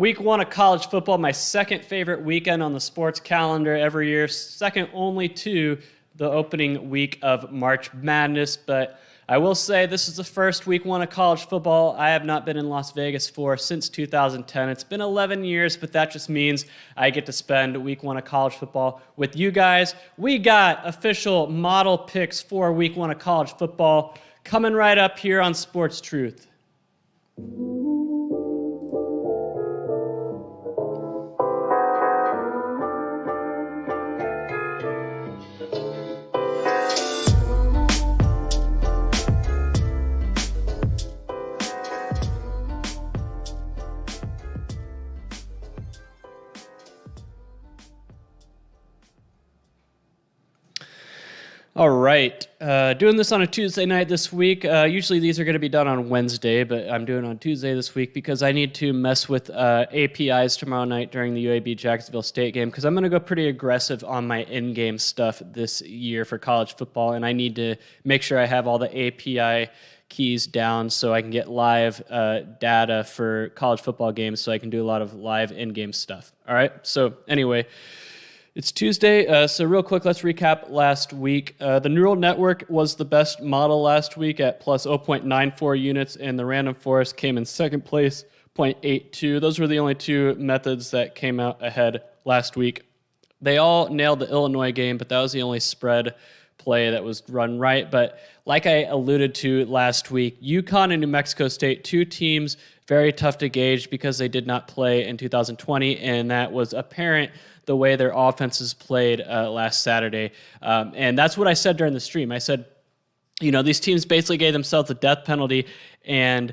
Week 1 of college football, my second favorite weekend on the sports calendar every year, second only to the opening week of March Madness. But I will say this is the first week 1 of college football I have not been in Las Vegas for since 2010. It's been 11 years, but that just means I get to spend week 1 of college football with you guys. We got official model picks for week 1 of college football coming right up here on Sports Truth. All right, doing this on a Tuesday night this week. Usually these are going to be done on Wednesday, but I'm doing it on Tuesday this week because I need to mess with APIs tomorrow night during the UAB-Jacksonville State game because I'm going to go pretty aggressive on my in-game stuff this year for college football, and I need to make sure I have all the API keys down so I can get live data for college football games so I can do a lot of live in-game stuff. All right, so anyway, it's Tuesday, so real quick, let's recap last week. The neural network was the best model last week at plus 0.94 units, and the random forest came in second place, 0.82. Those were the only two methods that came out ahead last week. They all nailed the Illinois game, but that was the only spread play that was run right. But like I alluded to last week, UConn and New Mexico State, two teams very tough to gauge because they did not play in 2020, and that was apparent the way their offenses played last Saturday. And that's what I said during the stream. I said, you know, these teams basically gave themselves a death penalty, and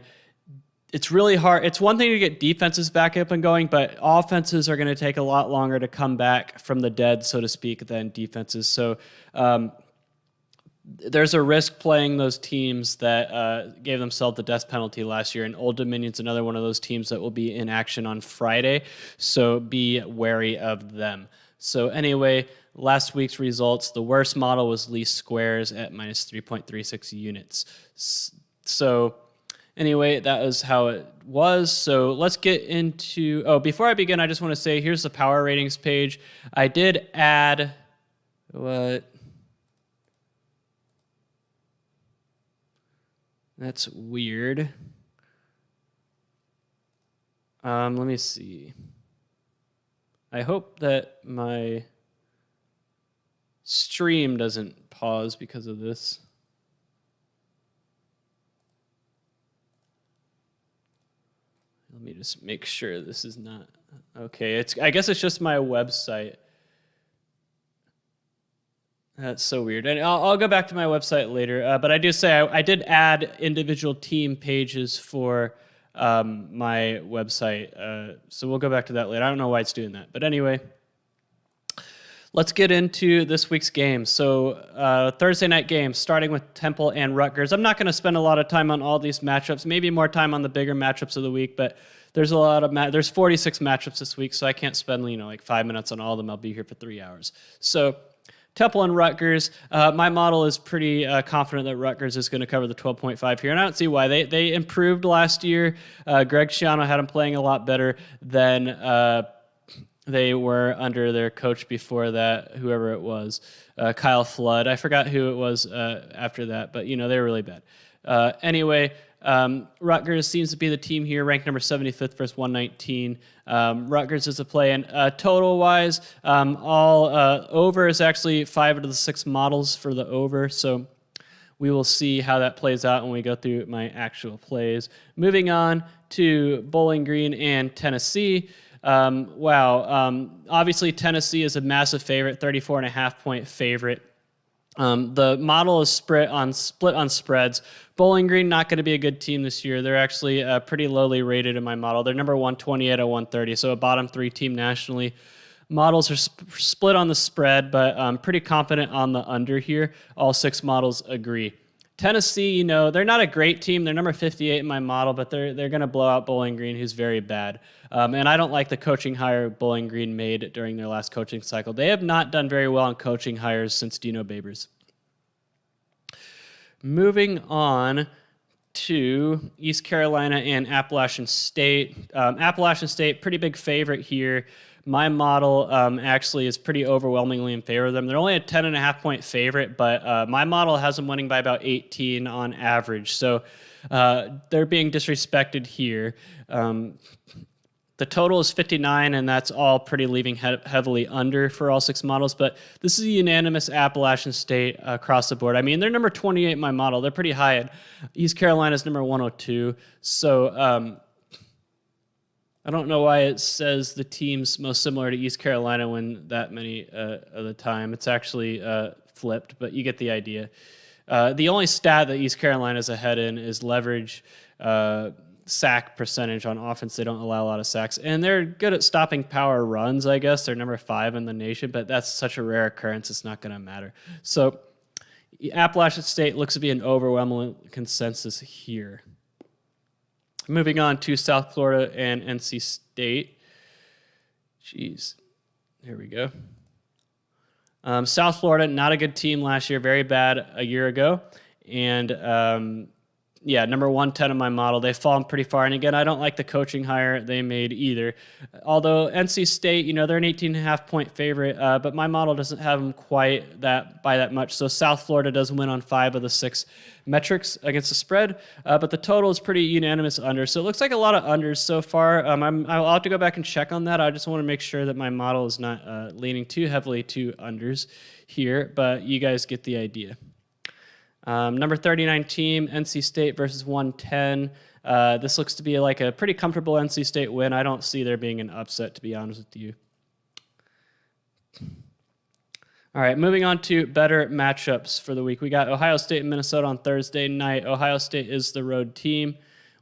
it's really hard. It's one thing to get defenses back up and going, but offenses are going to take a lot longer to come back from the dead, so to speak, than defenses. So there's a risk playing those teams that gave themselves the death penalty last year, and Old Dominion's another one of those teams that will be in action on Friday, so be wary of them. So anyway, last week's results, the worst model was least squares at minus 3.36 units. So anyway, that was how it was. So let's get into, before I begin, I just want to say, here's the power ratings page. I did add, That's weird. Let me see. I hope that my stream doesn't pause because of this. Let me just make sure this is not okay. I guess it's just my website. That's so weird. And I'll go back to my website later. But I do say I did add individual team pages for my website. So we'll go back to that later. I don't know why it's doing that. But anyway, let's get into this week's game. So Thursday night games, starting with Temple and Rutgers. I'm not going to spend a lot of time on all these matchups, maybe more time on the bigger matchups of the week. But there's a lot of there's 46 matchups this week, so I can't spend like 5 minutes on all of them. I'll be here for 3 hours. So Temple and Rutgers, my model is pretty confident that Rutgers is going to cover the 12.5 here, and I don't see why. They improved last year. Greg Schiano had them playing a lot better than they were under their coach before that, whoever it was, Kyle Flood. I forgot who it was after that, but, they were really bad. Anyway, Rutgers seems to be the team here, ranked number 75th versus 119. Rutgers is a play, and total-wise, all over is actually 5 out of the 6 models for the over, so we will see how that plays out when we go through my actual plays. Moving on to Bowling Green and Tennessee. Obviously Tennessee is a massive favorite, 34.5-point favorite. The model is split on spreads. Bowling Green not going to be a good team this year. They're actually pretty lowly rated in my model. They're number 128 at 130, so a bottom 3 team nationally. Models are split on the spread, but I'm pretty confident on the under here. All 6 models agree. Tennessee, they're not a great team. They're number 58 in my model, but they're going to blow out Bowling Green, who's very bad. And I don't like the coaching hire Bowling Green made during their last coaching cycle. They have not done very well on coaching hires since Dino Babers. Moving on to East Carolina and Appalachian State. Appalachian State, pretty big favorite here. My model actually is pretty overwhelmingly in favor of them. They're only a 10.5-point favorite, but my model has them winning by about 18 on average. So they're being disrespected here. The total is 59, and that's all pretty leaving heavily under for all 6 models. But this is a unanimous Appalachian State across the board. I mean, they're number 28 in my model. They're pretty high. East Carolina's number 102. So I don't know why it says the team's most similar to East Carolina when that many of the time. It's actually flipped, but you get the idea. The only stat that East Carolina's ahead in is leverage sack percentage on offense. They don't allow a lot of sacks, and they're good at stopping power runs, I guess. They're number 5 in the nation, but that's such a rare occurrence, it's not going to matter. So Appalachian State looks to be an overwhelming consensus here. Moving on to South Florida and NC State. Jeez, here we go. South Florida, not a good team last year, very bad a year ago, and yeah, number 110 in my model. They've fallen pretty far. And again, I don't like the coaching hire they made either. Although NC State, they're an 18.5-point favorite, but my model doesn't have them quite by that much. So South Florida does win on 5 of the 6 metrics against the spread, but the total is pretty unanimous under. So it looks like a lot of unders so far. I'll have to go back and check on that. I just want to make sure that my model is not leaning too heavily to unders here, but you guys get the idea. Number 39 team, NC State versus 110. This looks to be like a pretty comfortable NC State win. I don't see there being an upset, to be honest with you. All right, moving on to better matchups for the week. We got Ohio State and Minnesota on Thursday night. Ohio State is the road team.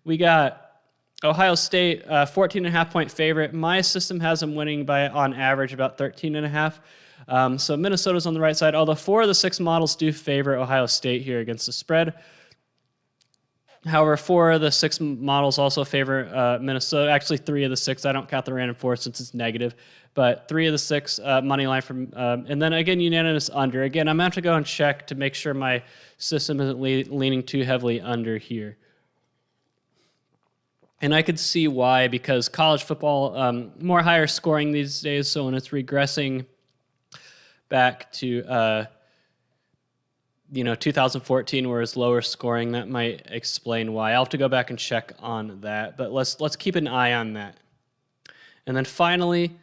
We got Ohio State, 14.5-point favorite. My system has them winning by, on average, about 13.5. So Minnesota's on the right side, although 4 of the 6 models do favor Ohio State here against the spread. However, 4 of the 6 models also favor Minnesota. Actually, 3 of the 6. I don't count the random 4 since it's negative. But 3 of the 6 money line from, and then again, unanimous under. Again, I'm going to have to go and check to make sure my system isn't leaning too heavily under here. And I could see why, because college football, more higher scoring these days, so when it's regressing back to 2014, where it's lower scoring, that might explain why. I'll have to go back and check on that, but let's keep an eye on that. And then finally,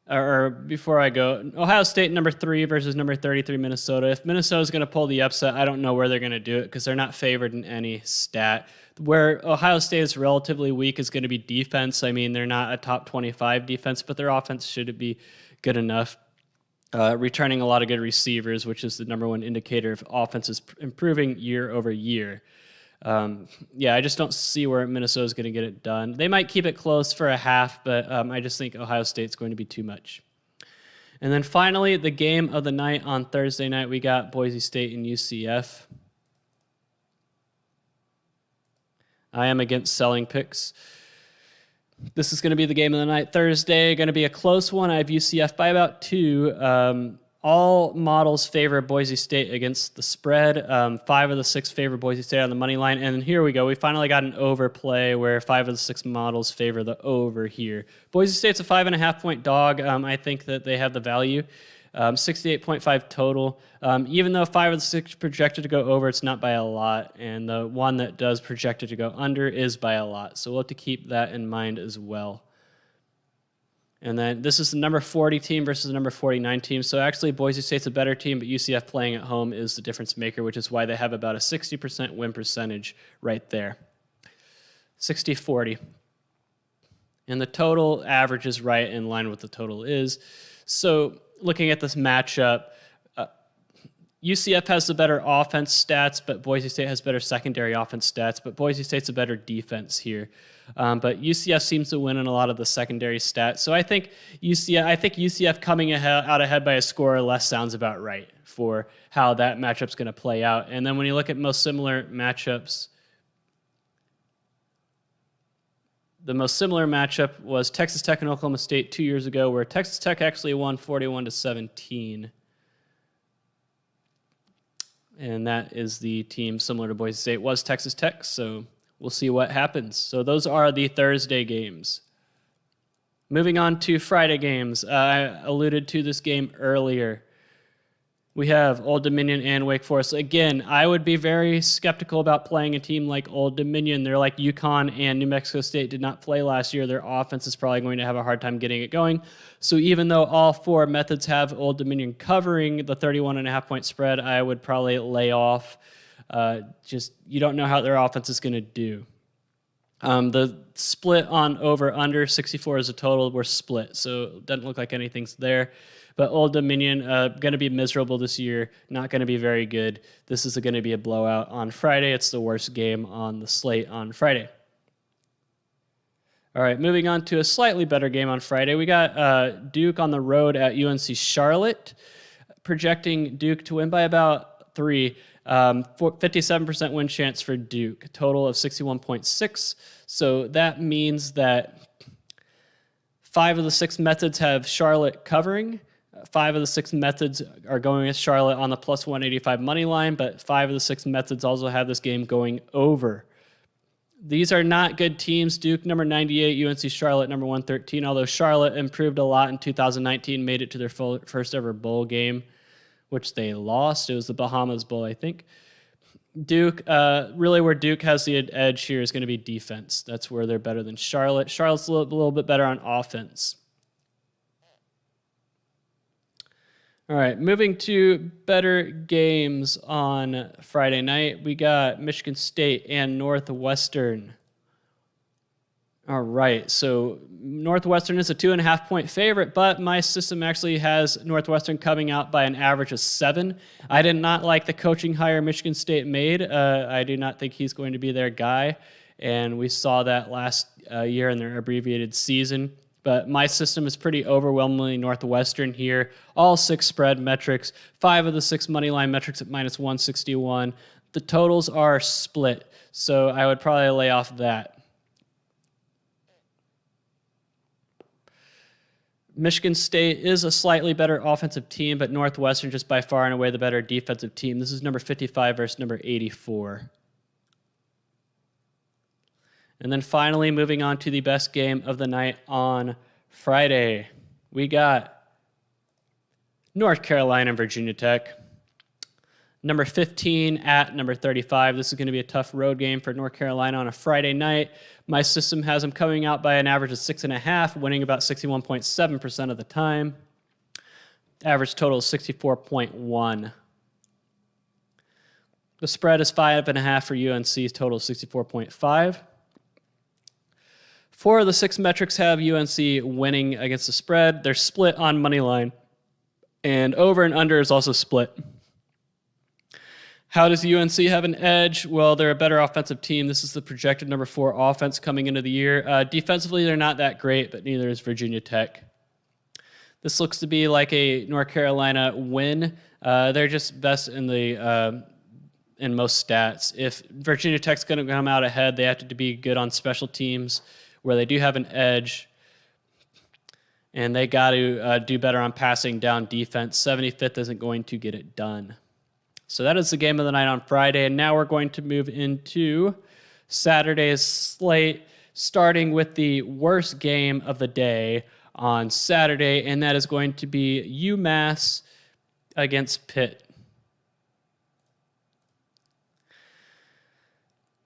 or before I go, Ohio State number 3 versus number 33 Minnesota. If Minnesota's going to pull the upset, I don't know where they're going to do it because they're not favored in any stat. Where Ohio State is relatively weak is going to be defense. I mean, they're not a top 25 defense, but their offense should be good enough. Returning a lot of good receivers, which is the number one indicator of offense is improving year over year. I just don't see where Minnesota's going to get it done. They might keep it close for a half, but I just think Ohio State's going to be too much. And then finally, the game of the night on Thursday night, we got Boise State and UCF. I am against selling picks. This is going to be the game of the night Thursday. Going to be a close one. I have UCF by about 2. All models favor Boise State against the spread. 5 of the 6 favor Boise State on the money line. And here we go. We finally got an overplay where 5 of the 6 models favor the over here. Boise State's a 5.5-point dog. I think that they have the value. 68.5 total. Even though 5 of the 6 projected to go over, it's not by a lot. And the one that does projected to go under is by a lot. So we'll have to keep that in mind as well. And then this is the number 40 team versus the number 49 team. So actually, Boise State's a better team, but UCF playing at home is the difference maker, which is why they have about a 60% win percentage right there. 60-40. And the total average is right in line with the total is. So looking at this matchup, UCF has the better offense stats, but Boise State has better secondary offense stats, but Boise State's a better defense here. But UCF seems to win in a lot of the secondary stats. So I think UCF coming out ahead by a score or less sounds about right for how that matchup's going to play out. And then when you look at most similar matchups, the most similar matchup was Texas Tech and Oklahoma State 2 years ago, where Texas Tech actually won 41-17. And that is the team similar to Boise State was Texas Tech, so we'll see what happens. So those are the Thursday games. Moving on to Friday games. I alluded to this game earlier. We have Old Dominion and Wake Forest. Again, I would be very skeptical about playing a team like Old Dominion. They're like UConn and New Mexico State did not play last year. Their offense is probably going to have a hard time getting it going. So even though all four methods have Old Dominion covering the 31.5-point spread, I would probably lay off. You don't know how their offense is going to do. The split on over-under 64 as a total, we're split, so it doesn't look like anything's there. But Old Dominion, going to be miserable this year, not going to be very good. This is going to be a blowout on Friday. It's the worst game on the slate on Friday. All right, moving on to a slightly better game on Friday. We got Duke on the road at UNC Charlotte, projecting Duke to win by about 3. 57% win chance for Duke, a total of 61.6. So that means that 5 of the 6 methods have Charlotte covering. 5 of the 6 methods are going with Charlotte on the plus 185 money line, but 5 of the 6 methods also have this game going over. These are not good teams. Duke, number 98, UNC Charlotte, number 113, although Charlotte improved a lot in 2019, made it to their first ever bowl game, which they lost. It was the Bahamas Bowl, I think. Duke, really where Duke has the edge here is going to be defense. That's where they're better than Charlotte. Charlotte's a little bit better on offense. All right, moving to better games on Friday night. We got Michigan State and Northwestern. All right, so Northwestern is a 2.5-point favorite, but my system actually has Northwestern coming out by an average of 7. I did not like the coaching hire Michigan State made. I do not think he's going to be their guy, and we saw that last year in their abbreviated season. But my system is pretty overwhelmingly Northwestern here. All 6 spread metrics, 5 of the 6 money line metrics at minus 161. The totals are split, so I would probably lay off that. Michigan State is a slightly better offensive team, but Northwestern just by far and away the better defensive team. This is number 55 versus number 84. And then finally, moving on to the best game of the night on Friday. We got North Carolina and Virginia Tech. Number 15 at number 35. This is going to be a tough road game for North Carolina on a Friday night. My system has them coming out by an average of 6.5, winning about 61.7% of the time. Average total is 64.1. The spread is 5.5 for UNC, total 64.5. 4 of the 6 metrics have UNC winning against the spread. They're split on money line, and over and under is also split. How does UNC have an edge? Well, they're a better offensive team. This is the projected number 4 offense coming into the year. Defensively, they're not that great, but neither is Virginia Tech. This looks to be like a North Carolina win. They're just best in the in most stats. If Virginia Tech's going to come out ahead, they have to be good on special teams, where they do have an edge, and they got to do better on passing down defense. 75th isn't going to get it done. So that is the game of the night on Friday, and now we're going to move into Saturday's slate, starting with the worst game of the day on Saturday, and that is going to be UMass against Pitt.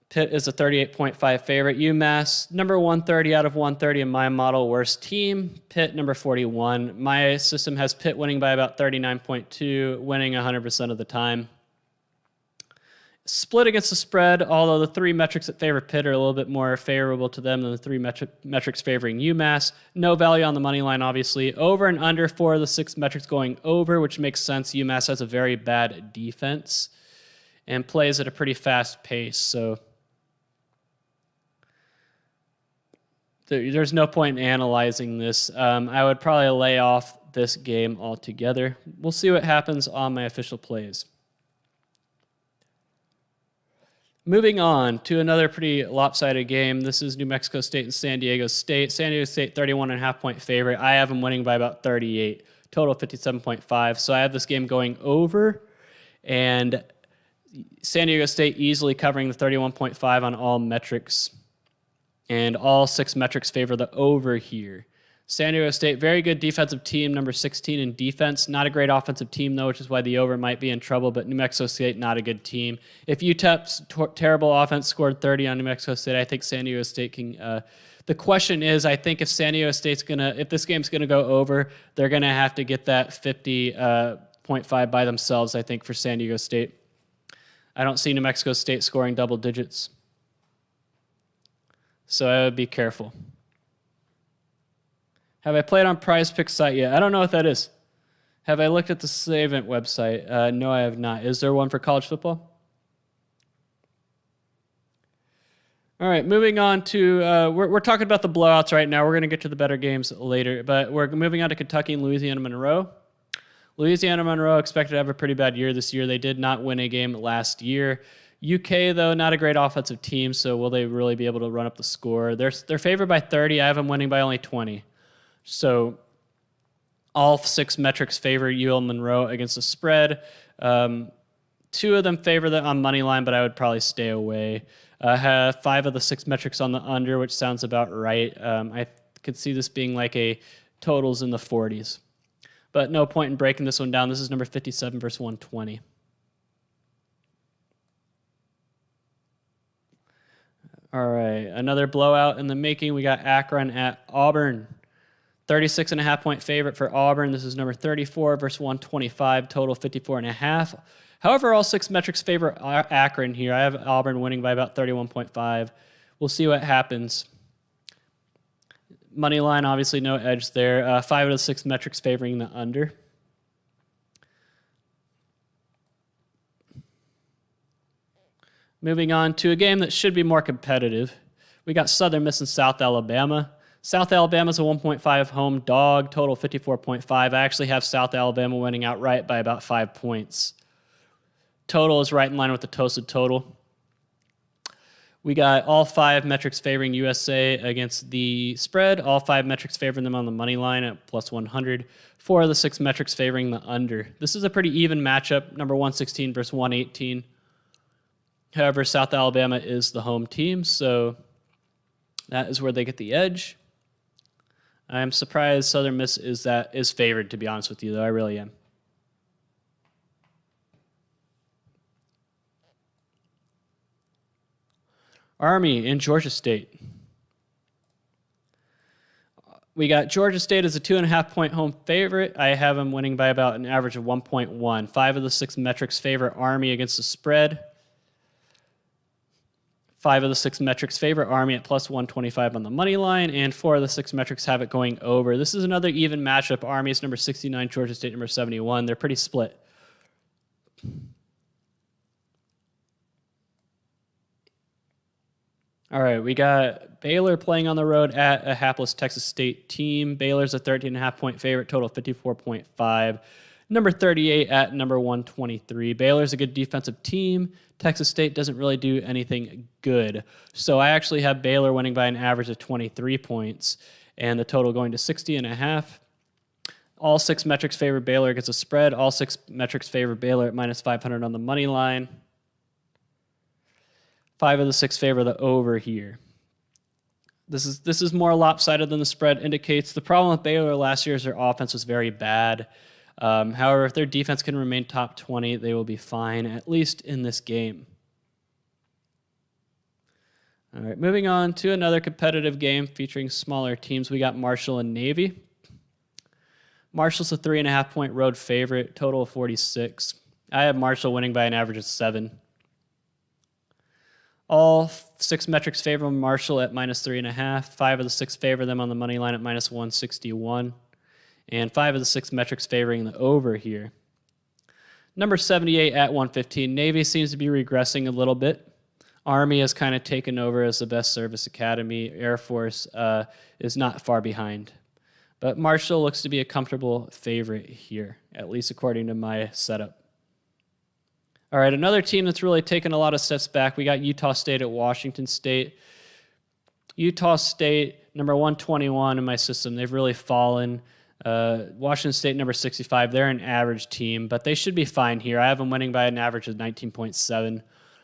Pitt is a 38.5 favorite. UMass, number 130 out of 130 in my model, worst team. Pitt, number 41. My system has Pitt winning by about 39.2, winning 100% of the time. Split against the spread, although the 3 metrics that favor Pitt are a little bit more favorable to them than the 3 metrics favoring UMass. No value on the money line, obviously. Over and under 4 of the 6 metrics going over, which makes sense. UMass has a very bad defense and plays at a pretty fast pace, so there's no point in analyzing this. I would probably lay off this game altogether. We'll see what happens on my official plays. Moving on to another pretty lopsided game. This is New Mexico State and San Diego State. San Diego State, 31.5-point favorite. I have them winning by about 38. Total 57.5. So I have this game going over. And San Diego State easily covering the 31.5 on all metrics. And all 6 metrics favor the over here. San Diego State, very good defensive team, number 16 in defense. Not a great offensive team, though, which is why the over might be in trouble. But New Mexico State, not a good team. If UTEP's terrible offense scored 30 on New Mexico State, I think San Diego State can. The question is, I think if San Diego State's if this game's gonna go over, they're gonna have to get that 50.5 by themselves. I think for San Diego State, I don't see New Mexico State scoring double digits, so I would be careful. Have I played on Prize Picks site yet? I don't know what that is. Have I looked at the Savant website? No, I have not. Is there one for college football? All right, moving on to, we're talking about the blowouts right now. We're going to get to the better games later, but we're moving on to Kentucky and Louisiana Monroe. Louisiana Monroe expected to have a pretty bad year this year. They did not win a game last year. UK, though, not a great offensive team, so will they really be able to run up the score? They're favored by 30. I have them winning by only 20. So all 6 metrics favor UL Monroe against the spread. 2 of them favor them on money line, but I would probably stay away. I have 5 of the 6 metrics on the under, which sounds about right. I could see this being like a totals in the 40s. But no point in breaking this one down. This is number 57 versus 120. All right, another blowout in the making. We got Akron at Auburn. 36.5-point favorite for Auburn. This is number 34 versus 125, total 54.5. However, all 6 metrics favor Akron here. I have Auburn winning by about 31.5. We'll see what happens. Money line, obviously no edge there. 5 of the 6 metrics favoring the under. Moving on to a game that should be more competitive. We got Southern Miss and South Alabama. South Alabama's a 1.5 home dog, total 54.5. I actually have South Alabama winning outright by about 5 points. Total is right in line with the toasted total. We got all 5 metrics favoring USA against the spread, all 5 metrics favoring them on the money line at plus 100, 4 of the 6 metrics favoring the under. This is a pretty even matchup, number 116 versus 118. However, South Alabama is the home team, so that is where they get the edge. I'm surprised Southern Miss is favored, to be honest with you, though. I really am. Army and Georgia State. We got Georgia State as a 2.5-point home favorite. I have them winning by about an average of 1.1. 5 of the 6 metrics favor Army against the spread. 5 of the 6 metrics favor Army at plus 125 on the money line, and 4 of the 6 metrics have it going over. This is another even matchup. Army is number 69, Georgia State number 71. They're pretty split. All right, we got Baylor playing on the road at a hapless Texas State team. Baylor's a 13.5-point favorite, total 54.5. Number 38 at number 123. Baylor's a good defensive team. Texas State doesn't really do anything good. So I actually have Baylor winning by an average of 23 points and the total going to 60.5. All 6 metrics favor Baylor against a spread. All 6 metrics favor Baylor at minus 500 on the money line. 5 of the 6 favor the over here. This is more lopsided than the spread indicates. The problem with Baylor last year is their offense was very bad. However, if their defense can remain top 20, they will be fine, at least in this game. All right, moving on to another competitive game featuring smaller teams. We got Marshall and Navy. Marshall's a 3.5-point road favorite, total of 46. I have Marshall winning by an average of 7. All 6 metrics favor Marshall at minus 3.5. 5 of the 6 favor them on the money line at minus 161. And 5 of the 6 metrics favoring the over here. Number 78 at 115. Navy seems to be regressing a little bit. Army has kind of taken over as the best service academy. Air Force is not far behind. But Marshall looks to be a comfortable favorite here, at least according to my setup. All right, another team that's really taken a lot of steps back. We got Utah State at Washington State. Utah State, number 121 in my system. They've really fallen. Washington State, number 65. They're an average team, but they should be fine here. I have them winning by an average of 19.7.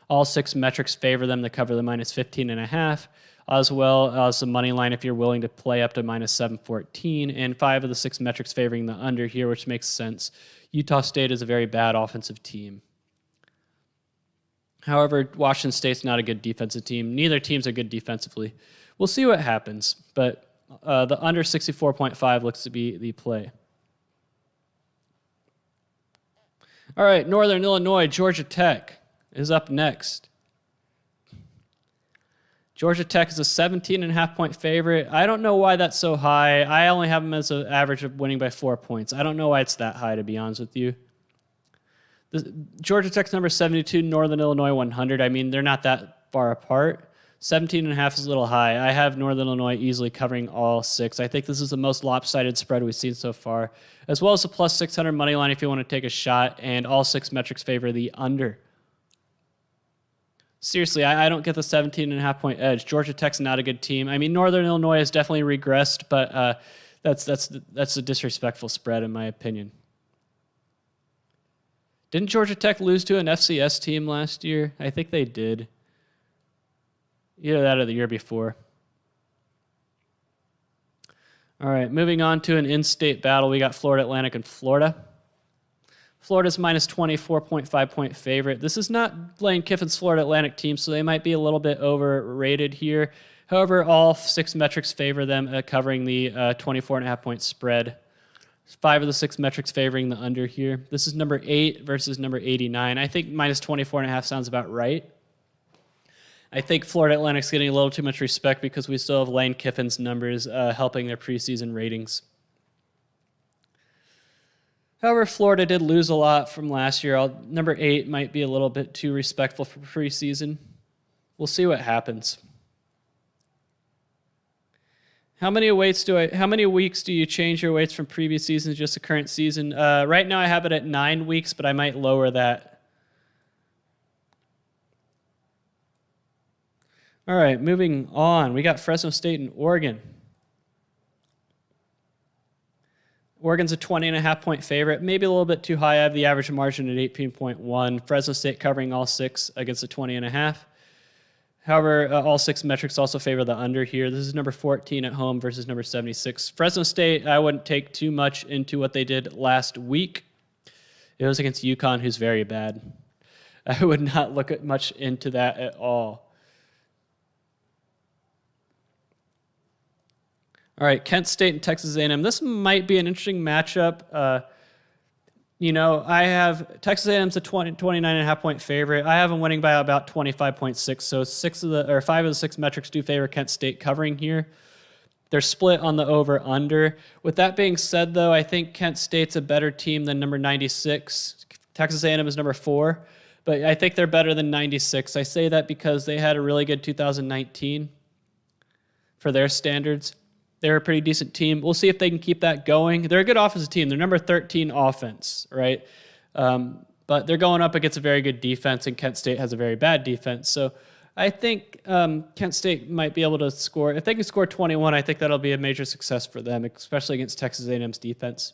All 6 metrics favor them to cover the minus 15.5, as well as the money line if you're willing to play up to minus 714, and 5 of the 6 metrics favoring the under here, which makes sense. Utah State is a very bad offensive team. However, Washington State's not a good defensive team. Neither teams are good defensively. We'll see what happens, but the under 64.5 looks to be the play. All right, Northern Illinois, Georgia Tech is up next. Georgia Tech is a 17.5-point favorite. I don't know why that's so high. I only have them as an average of winning by 4 points. I don't know why it's that high, to be honest with you. Georgia Tech's number 72, Northern Illinois 100. I mean, they're not that far apart. 17.5 is a little high. I have Northern Illinois easily covering all 6. I think this is the most lopsided spread we've seen so far, as well as the plus 600 money line if you want to take a shot, and all 6 metrics favor the under. Seriously, I don't get the 17.5-point edge. Georgia Tech's not a good team. I mean, Northern Illinois has definitely regressed, but that's a disrespectful spread in my opinion. Didn't Georgia Tech lose to an FCS team last year? I think they did. Either that or the year before. All right, moving on to an in-state battle. We got Florida Atlantic and Florida. Florida's minus 24.5-point favorite. This is not Lane Kiffin's Florida Atlantic team, so they might be a little bit overrated here. However, all 6 metrics favor them covering the 24.5-point spread. 5 of the 6 metrics favoring the under here. This is number 8 versus number 89. I think minus 24.5 sounds about right. I think Florida Atlantic's getting a little too much respect because we still have Lane Kiffin's numbers helping their preseason ratings. However, Florida did lose a lot from last year. Number 8 might be a little bit too respectful for preseason. We'll see what happens. How many weeks do you change your weights from previous seasons just the current season? Right now I have it at 9 weeks, but I might lower that. All right, moving on. We got Fresno State and Oregon. Oregon's a 20.5-point favorite, maybe a little bit too high. I have the average margin at 18.1. Fresno State covering all 6 against a 20.5. However, all 6 metrics also favor the under here. This is number 14 at home versus number 76. Fresno State, I wouldn't take too much into what they did last week. It was against UConn, who's very bad. I would not look at much into that at all. All right, Kent State and Texas A&M. This might be an interesting matchup. I have Texas A&M's a 29.5-point favorite. I have them winning by about 25.6. So 5 of the 6 metrics do favor Kent State covering here. They're split on the over/under. With that being said, though, I think Kent State's a better team than number 96. Texas A&M is number 4, but I think they're better than 96. I say that because they had a really good 2019 for their standards. They're a pretty decent team. We'll see if they can keep that going. They're a good offensive team. They're number 13 offense, right? But they're going up against a very good defense, and Kent State has a very bad defense. So I think Kent State might be able to score. If they can score 21, I think that'll be a major success for them, especially against Texas A&M's defense.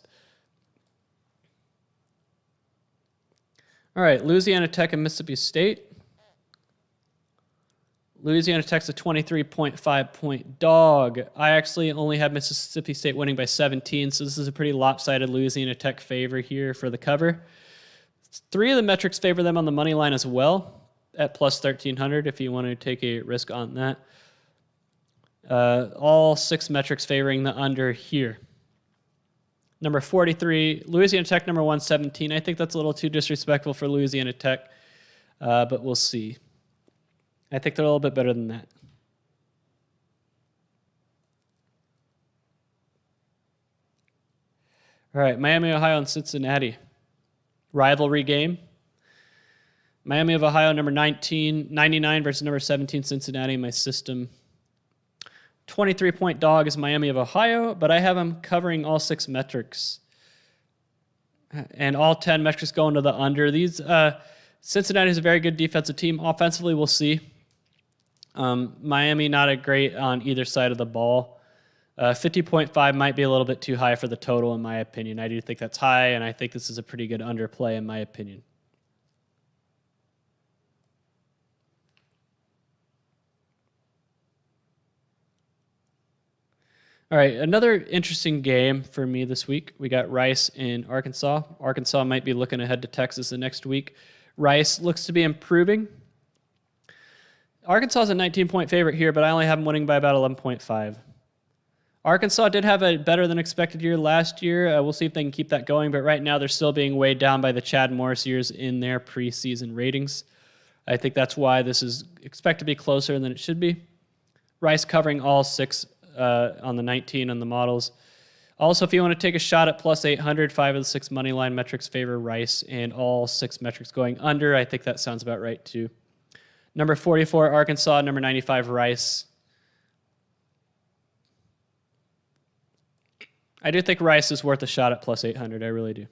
All right, Louisiana Tech and Mississippi State. Louisiana Tech's a 23.5-point dog. I actually only have Mississippi State winning by 17, so this is a pretty lopsided Louisiana Tech favor here for the cover. 3 of the metrics favor them on the money line as well at plus 1,300 if you want to take a risk on that. All 6 metrics favoring the under here. Number 43, Louisiana Tech, number 117. I think that's a little too disrespectful for Louisiana Tech, but we'll see. I think they're a little bit better than that. All right, Miami, Ohio, and Cincinnati. Rivalry game. Miami of Ohio, number 99 versus number 17, Cincinnati in my system. 23-point dog is Miami of Ohio, but I have them covering all 6 metrics. And all 10 metrics going to the under. Cincinnati is a very good defensive team. Offensively, we'll see. Miami not a great on either side of the ball. 50.5 might be a little bit too high for the total, in my opinion. I do think that's high, and I think this is a pretty good underplay, in my opinion. All right, another interesting game for me this week. We got Rice in Arkansas. Arkansas might be looking ahead to Texas the next week. Rice looks to be improving. Arkansas is a 19-point favorite here, but I only have them winning by about 11.5. Arkansas did have a better than expected year last year. We'll see if they can keep that going, but right now they're still being weighed down by the Chad Morris years in their preseason ratings. I think that's why this is expected to be closer than it should be. Rice covering all 6 on the 19 on the models. Also, if you want to take a shot at plus 800, 5 of the 6 money line metrics favor Rice, and all 6 metrics going under. I think that sounds about right too. Number 44, Arkansas. Number 95, Rice. I do think Rice is worth a shot at plus 800. I really do.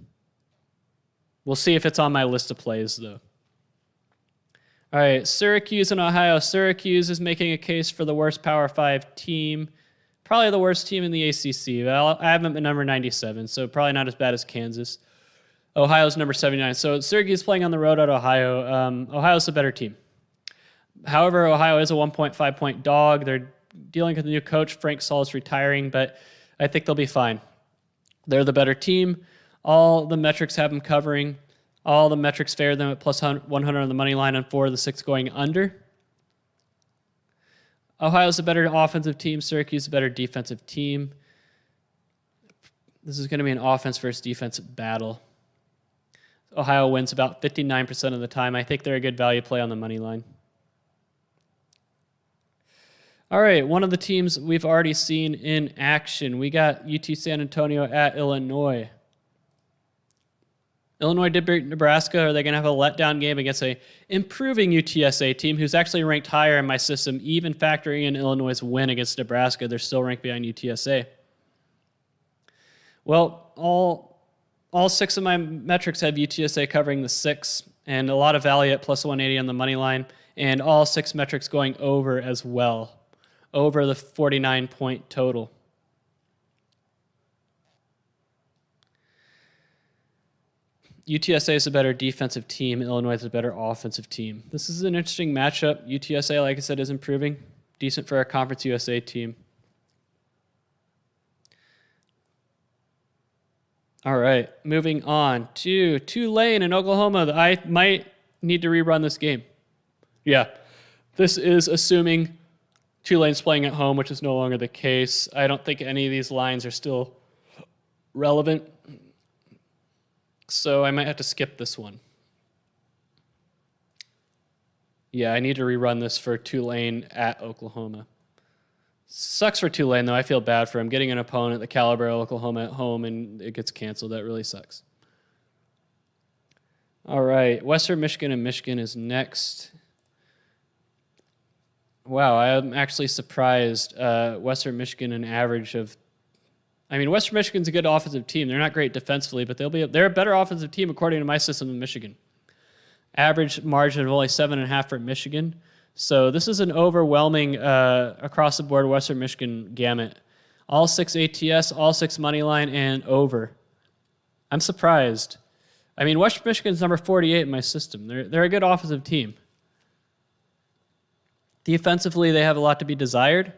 We'll see if it's on my list of plays, though. All right, Syracuse and Ohio. Syracuse is making a case for the worst Power 5 team. Probably the worst team in the ACC. Well, I have them at number 97, so probably not as bad as Kansas. Ohio's number 79. So Syracuse playing on the road at Ohio. Ohio's a better team. However, Ohio is a 1.5-point dog. They're dealing with a new coach. Frank Saul is retiring, but I think they'll be fine. They're the better team. All the metrics have them covering. All the metrics favor them at plus 100 on the money line and 4 of the 6 going under. Ohio's a better offensive team. Syracuse is a better defensive team. This is going to be an offense versus defense battle. Ohio wins about 59% of the time. I think they're a good value play on the money line. All right, one of the teams we've already seen in action. We got UT San Antonio at Illinois. Illinois did beat Nebraska. Are they going to have a letdown game against a improving UTSA team who's actually ranked higher in my system, even factoring in Illinois' win against Nebraska? They're still ranked behind UTSA. Well, all 6 of my metrics have UTSA covering the 6, and a lot of value at plus 180 on the money line, and all 6 metrics going over as well, over the 49-point total. UTSA is a better defensive team. Illinois is a better offensive team. This is an interesting matchup. UTSA, like I said, is improving. Decent for a Conference USA team. All right, moving on to Tulane in Oklahoma. I might need to rerun this game. Yeah, this is assuming Tulane's playing at home, which is no longer the case. I don't think any of these lines are still relevant, so I might have to skip this one. Yeah, I need to rerun this for Tulane at Oklahoma. Sucks for Tulane, though. I feel bad for him. Getting an opponent the caliber of Oklahoma at home and it gets canceled. That really sucks. All right, Western Michigan and Michigan is next. Wow, I'm actually surprised. Western Michigan an average of... Western Michigan's a good offensive team. They're not great defensively, but they're a better offensive team according to my system than Michigan. Average margin of only 7.5 for Michigan. So this is an overwhelming across-the-board Western Michigan gamut. All 6 ATS, all 6 money line, and over. I'm surprised. Western Michigan's number 48 in my system. They're a good offensive team. Defensively, they have a lot to be desired.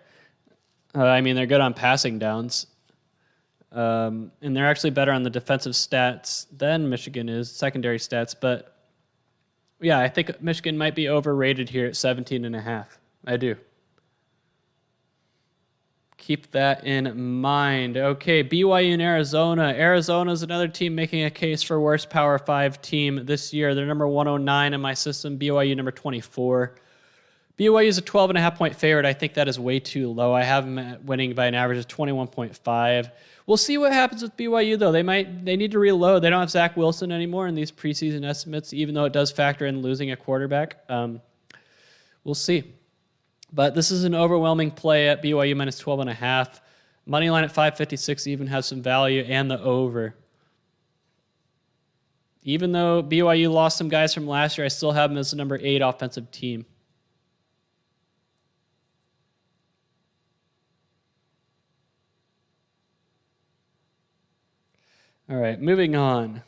They're good on passing downs. And they're actually better on the defensive stats than Michigan is, secondary stats, but yeah, I think Michigan might be overrated here at 17.5. I do. Keep that in mind. Okay, BYU and Arizona. Arizona's another team making a case for worst Power 5 team this year. They're number 109 in my system, BYU number 24. BYU is a 12.5-point favorite. I think that is way too low. I have them winning by an average of 21.5. We'll see what happens with BYU, though. They need to reload. They don't have Zach Wilson anymore in these preseason estimates, even though it does factor in losing a quarterback. We'll see. But this is an overwhelming play at BYU minus 12.5. Money line at 556 even has some value, and the over. Even though BYU lost some guys from last year, I still have them as the number 8 offensive team. All right, moving on.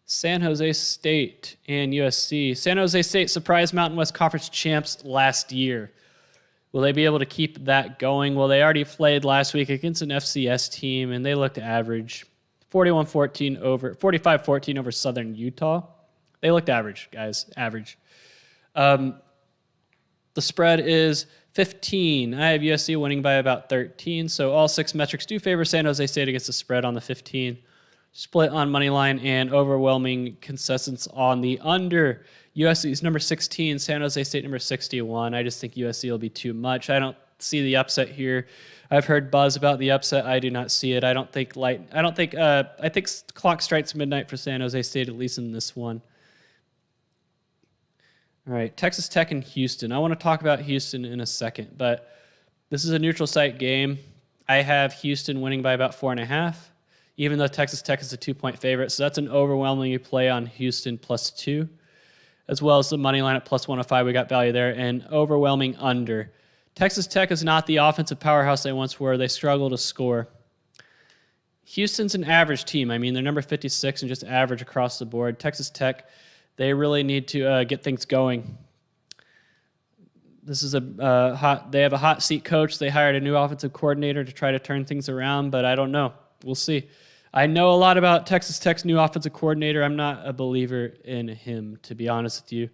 San Jose State and USC. San Jose State surprised Mountain West Conference champs last year. Will they be able to keep that going? Well, they already played last week against an FCS team, and they looked average. 45-14 over Southern Utah. They looked average, guys, average. The spread is 15. I have USC winning by about 13, so all 6 metrics do favor San Jose State against the spread on the 15. Split on money line and overwhelming consensus on the under. USC is number 16, San Jose State number 61. I just think USC will be too much. I don't see the upset here. I've heard buzz about the upset. I do not see it. I think clock strikes midnight for San Jose State, at least in this one. All right, Texas Tech and Houston. I want to talk about Houston in a second, but this is a neutral site game. I have Houston winning by about 4.5, even though Texas Tech is a 2-point favorite. So that's an overwhelming play on Houston +2, as well as the money line at +105. We got value there, and overwhelming under. Texas Tech is not the offensive powerhouse they once were. They struggle to score. Houston's an average team. I mean, they're number 56 and just average across the board. Texas Tech, they really need to get things going. This is they have a hot seat coach. They hired a new offensive coordinator to try to turn things around, but I don't know. We'll see. I know a lot about Texas Tech's new offensive coordinator. I'm not a believer in him, to be honest with you.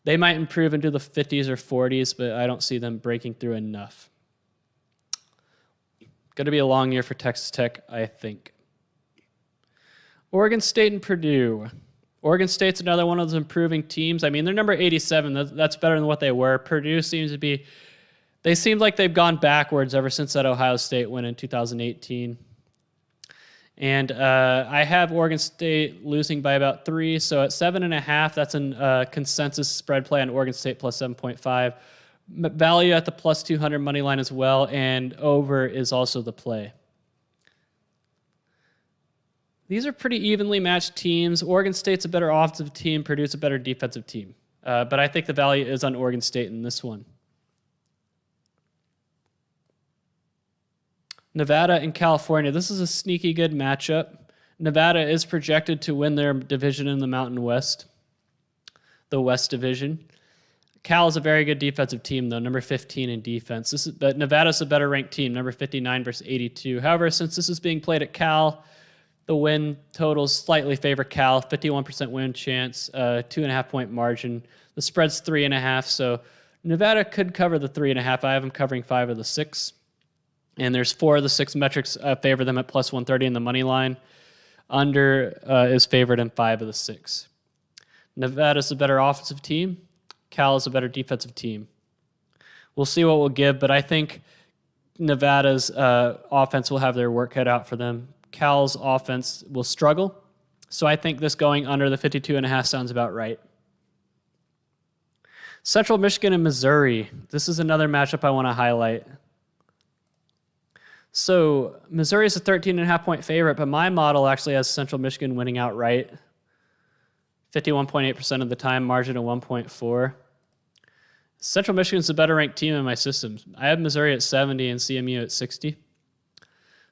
They might improve into the 50s or 40s, but I don't see them breaking through enough. Going to be a long year for Texas Tech, I think. Oregon State and Purdue. Oregon State's another one of those improving teams. I mean, they're number 87. That's better than what they were. Purdue seems to be... They seem like they've gone backwards ever since that Ohio State win in 2018. And I have Oregon State losing by about 3. So at 7.5, that's a consensus spread play on Oregon State plus 7.5. Value at the plus 200 money line as well, and over is also the play. These are pretty evenly matched teams. Oregon State's a better offensive team. Purdue's a better defensive team. But I think the value is on Oregon State in this one. Nevada and California. This is a sneaky good matchup. Nevada is projected to win their division in the Mountain West, the West Division. Cal is a very good defensive team, though, number 15 in defense. But Nevada's a better ranked team, number 59 versus 82. However, since this is being played at Cal, the win totals slightly favor Cal, 51% win chance, 2.5-point margin. The spread's 3.5, so Nevada could cover the 3.5. I have them covering 5 of the 6. And there's 4 of the 6 metrics favor them at plus 130 in the money line. Under is favored in 5 of the 6. Nevada's a better offensive team. Cal is a better defensive team. We'll see what we'll give, but I think Nevada's offense will have their work cut out for them. Cal's offense will struggle. So I think this going under the 52.5 sounds about right. Central Michigan and Missouri. This is another matchup I want to highlight. So Missouri is a 13.5-point favorite, but my model actually has Central Michigan winning outright. 51.8% of the time, margin of 1.4. Central Michigan's a better ranked team in my system. I have Missouri at 70 and CMU at 60.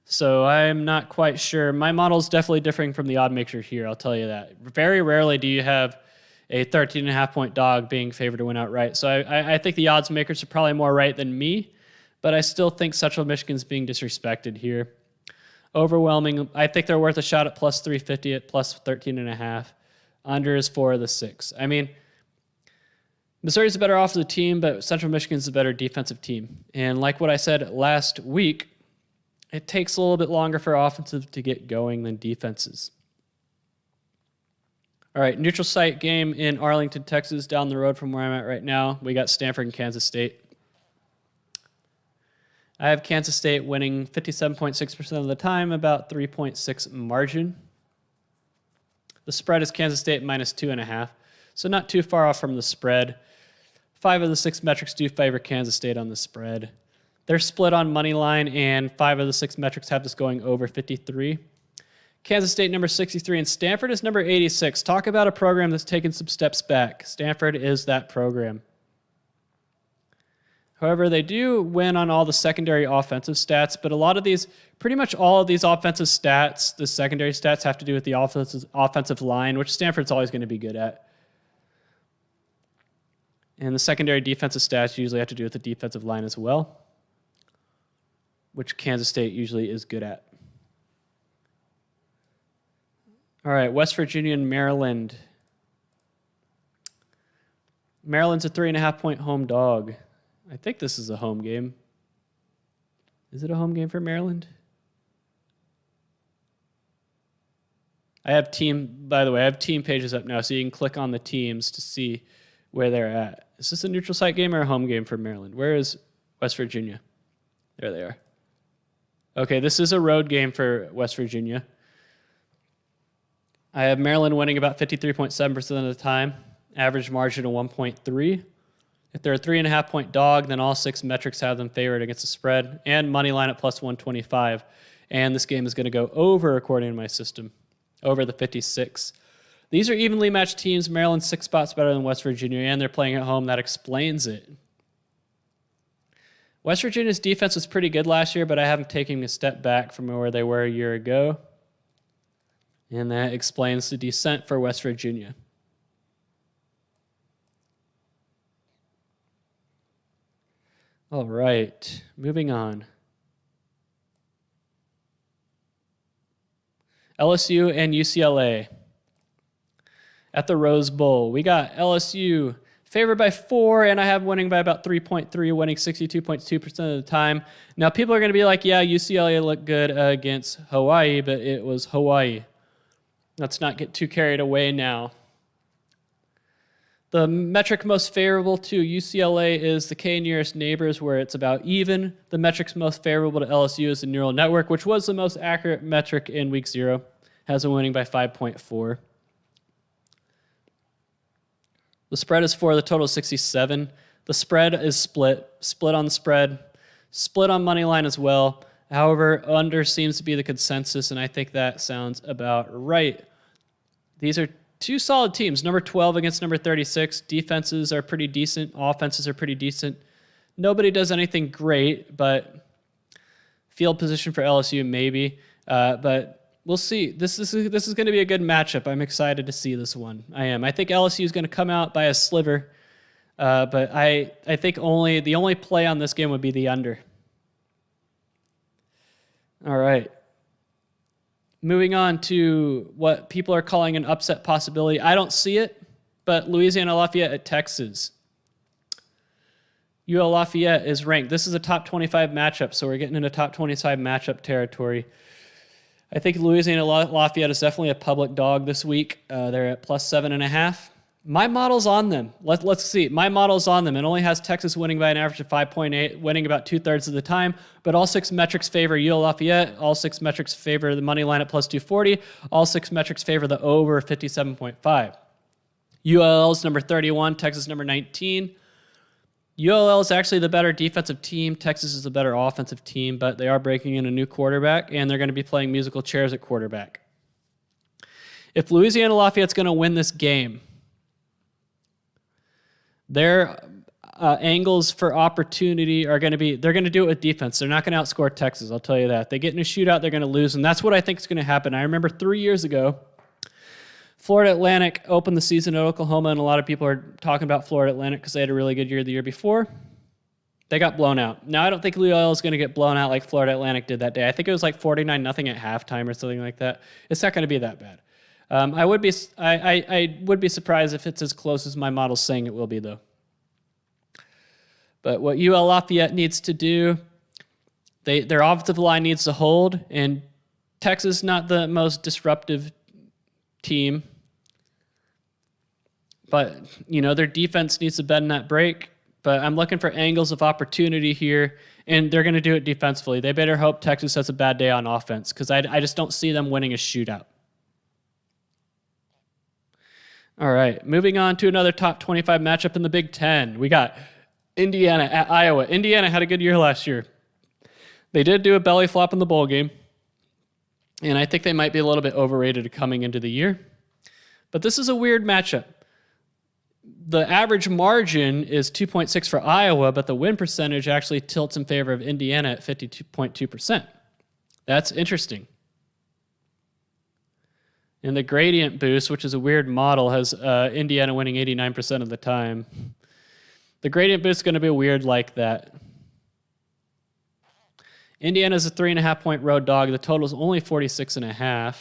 So I'm not quite sure. My model is definitely differing from the odd mixture here, I'll tell you that. Very rarely do you have a 13.5-point dog being favored to win outright. So I think the odds makers are probably more right than me. But I still think Central Michigan's being disrespected here. Overwhelming. I think they're worth a shot at plus 350 at plus 13.5. Under is 4 of the 6. I mean, Missouri's a better offensive team, but Central Michigan's a better defensive team. And like what I said last week, it takes a little bit longer for offensive to get going than defenses. All right, neutral site game in Arlington, Texas, down the road from where I'm at right now. We got Stanford and Kansas State. I have Kansas State winning 57.6% of the time, about 3.6 margin. The spread is Kansas State minus 2.5, so not too far off from the spread. 5 of the 6 metrics do favor Kansas State on the spread. They're split on money line, and 5 of the 6 metrics have this going over 53. Kansas State number 63, and Stanford is number 86. Talk about a program that's taken some steps back. Stanford is that program. However, they do win on all the secondary offensive stats, but pretty much all of these offensive stats, the secondary stats, have to do with the offensive line, which Stanford's always going to be good at. And the secondary defensive stats usually have to do with the defensive line as well, which Kansas State usually is good at. All right, West Virginia and Maryland. Maryland's a 3.5-point home dog. I think this is a home game. Is it a home game for Maryland? By the way, I have team pages up now, so you can click on the teams to see where they're at. Is this a neutral site game or a home game for Maryland? Where is West Virginia? There they are. Okay, this is a road game for West Virginia. I have Maryland winning about 53.7% of the time, average margin of 1.3. If they're a 3.5-point dog, then all 6 metrics have them favored against the spread, and money line at plus 125. And this game is going to go over, according to my system, over the 56. These are evenly matched teams. Maryland's 6 spots better than West Virginia, and they're playing at home. That explains it. West Virginia's defense was pretty good last year, but I haven't taken a step back from where they were a year ago. And that explains the descent for West Virginia. All right, moving on. LSU and UCLA at the Rose Bowl. We got LSU favored by 4, and I have winning by about 3.3, winning 62.2% of the time. Now, people are going to be like, yeah, UCLA looked good against Hawaii, but it was Hawaii. Let's not get too carried away now. The metric most favorable to UCLA is the K nearest neighbors, where it's about even. The metrics most favorable to LSU is the neural network, which was the most accurate metric in week 0. Has them winning by 5.4. The spread is 4, the total is 67. The spread is split on the spread, split on money line as well. However, under seems to be the consensus, and I think that sounds about right. These are 2 solid teams, number 12 against number 36. Defenses are pretty decent. Offenses are pretty decent. Nobody does anything great, but field position for LSU maybe. But we'll see. This is going to be a good matchup. I'm excited to see this one. I am. I think LSU is going to come out by a sliver, but I think the only play on this game would be the under. All right. Moving on to what people are calling an upset possibility. I don't see it, but Louisiana Lafayette at Texas. UL Lafayette is ranked. This is a top 25 matchup, so we're getting into top 25 matchup territory. I think Louisiana Lafayette is definitely a public dog this week. They're at plus 7.5. My model's on them. Let's see. My model's on them. It only has Texas winning by an average of 5.8, winning about 2/3 of the time. But all 6 metrics favor UL Lafayette. All 6 metrics favor the money line at plus 240. All 6 metrics favor the over 57.5. ULL is number 31. Texas number 19. ULL is actually the better defensive team. Texas is the better offensive team, but they are breaking in a new quarterback, and they're going to be playing musical chairs at quarterback. If Louisiana Lafayette's going to win this game, their angles for opportunity are going to be, they're going to do it with defense. They're not going to outscore Texas, I'll tell you that. They get in a shootout, they're going to lose, and that's what I think is going to happen. I remember 3 years ago, Florida Atlantic opened the season at Oklahoma, and a lot of people are talking about Florida Atlantic because they had a really good year the year before. They got blown out. Now, I don't think Louisville is going to get blown out like Florida Atlantic did that day. I think it was like 49-0 at halftime or something like that. It's not going to be that bad. I would be surprised if it's as close as my model's saying it will be, though. But what UL Lafayette needs to do, their offensive line needs to hold, and Texas not the most disruptive team, but their defense needs to bend that break. But I'm looking for angles of opportunity here, and they're going to do it defensively. They better hope Texas has a bad day on offense, because I just don't see them winning a shootout. All right, moving on to another top 25 matchup in the Big Ten. We got Indiana at Iowa. Indiana had a good year last year. They did do a belly flop in the bowl game, and I think they might be a little bit overrated coming into the year. But this is a weird matchup. The average margin is 2.6 for Iowa, but the win percentage actually tilts in favor of Indiana at 52.2%. That's interesting. And the gradient boost, which is a weird model, has Indiana winning 89% of the time. The gradient boost is going to be weird like that. Indiana's a 3.5-point road dog. The total is only 46.5.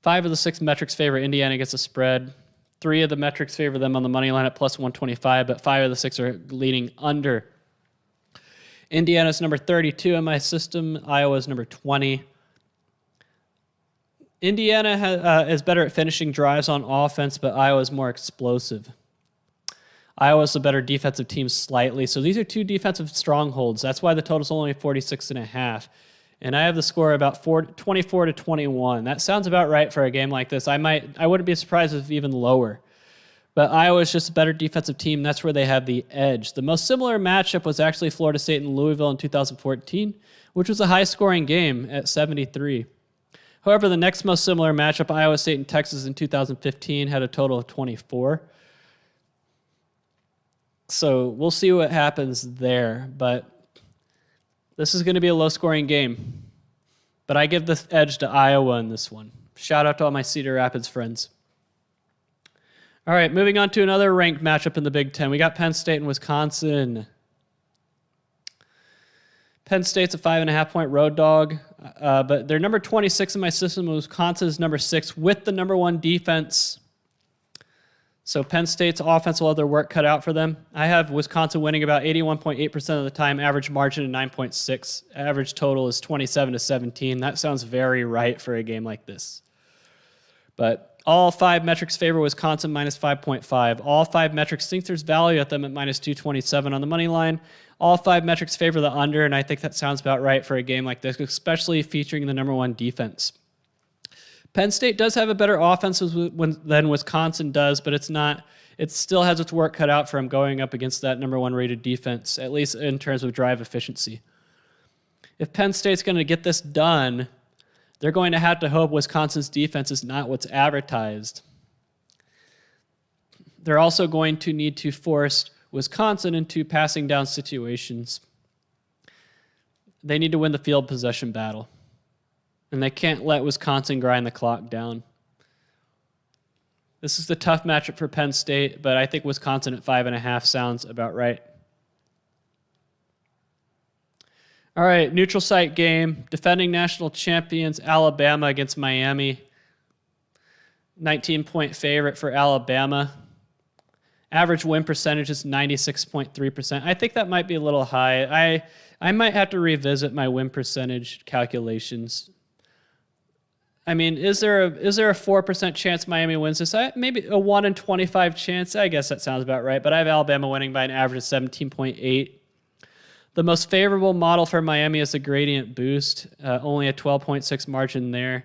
5 of the 6 metrics favor Indiana against the spread. 3 of the metrics favor them on the money line at plus 125, but 5 of the 6 are leaning under. Indiana's number 32 in my system. Iowa's number 20. Indiana is better at finishing drives on offense, but Iowa's more explosive. Iowa's a better defensive team slightly. So these are 2 defensive strongholds. That's why the total's only 46.5. And I have the score about 24 to 21. That sounds about right for a game like this. I wouldn't be surprised if even lower. But Iowa's just a better defensive team. That's where they have the edge. The most similar matchup was actually Florida State and Louisville in 2014, which was a high-scoring game at 73. However, the next most similar matchup, Iowa State and Texas in 2015, had a total of 24. So we'll see what happens there. But this is going to be a low-scoring game. But I give the edge to Iowa in this one. Shout out to all my Cedar Rapids friends. All right, moving on to another ranked matchup in the Big Ten. We got Penn State and Wisconsin. Penn State's a 5.5-point road dog, but they're number 26 in my system. Wisconsin's number 6 with the number 1 defense. So Penn State's offense will have their work cut out for them. I have Wisconsin winning about 81.8% of the time, average margin of 9.6. Average total is 27 to 17. That sounds very right for a game like this. But all 5 metrics favor Wisconsin minus 5.5. All 5 metrics think there's value at them at minus 227 on the money line. All 5 metrics favor the under, and I think that sounds about right for a game like this, especially featuring the number 1 defense. Penn State does have a better offense than Wisconsin does, but it still has its work cut out for them going up against that number 1 rated defense, at least in terms of drive efficiency. If Penn State's going to get this done, they're going to have to hope Wisconsin's defense is not what's advertised. They're also going to need to force Wisconsin into passing down situations. They need to win the field possession battle. And they can't let Wisconsin grind the clock down. This is the tough matchup for Penn State, but I think Wisconsin at 5.5 sounds about right. All right, neutral site game. Defending national champions Alabama against Miami. 19-point favorite for Alabama. Average win percentage is 96.3%. I think that might be a little high. I might have to revisit my win percentage calculations. I mean, is there a 4% chance Miami wins this? Maybe a 1 in 25 chance. I guess that sounds about right. But I have Alabama winning by an average of 17.8. The most favorable model for Miami is the gradient boost. Only a 12.6 margin there.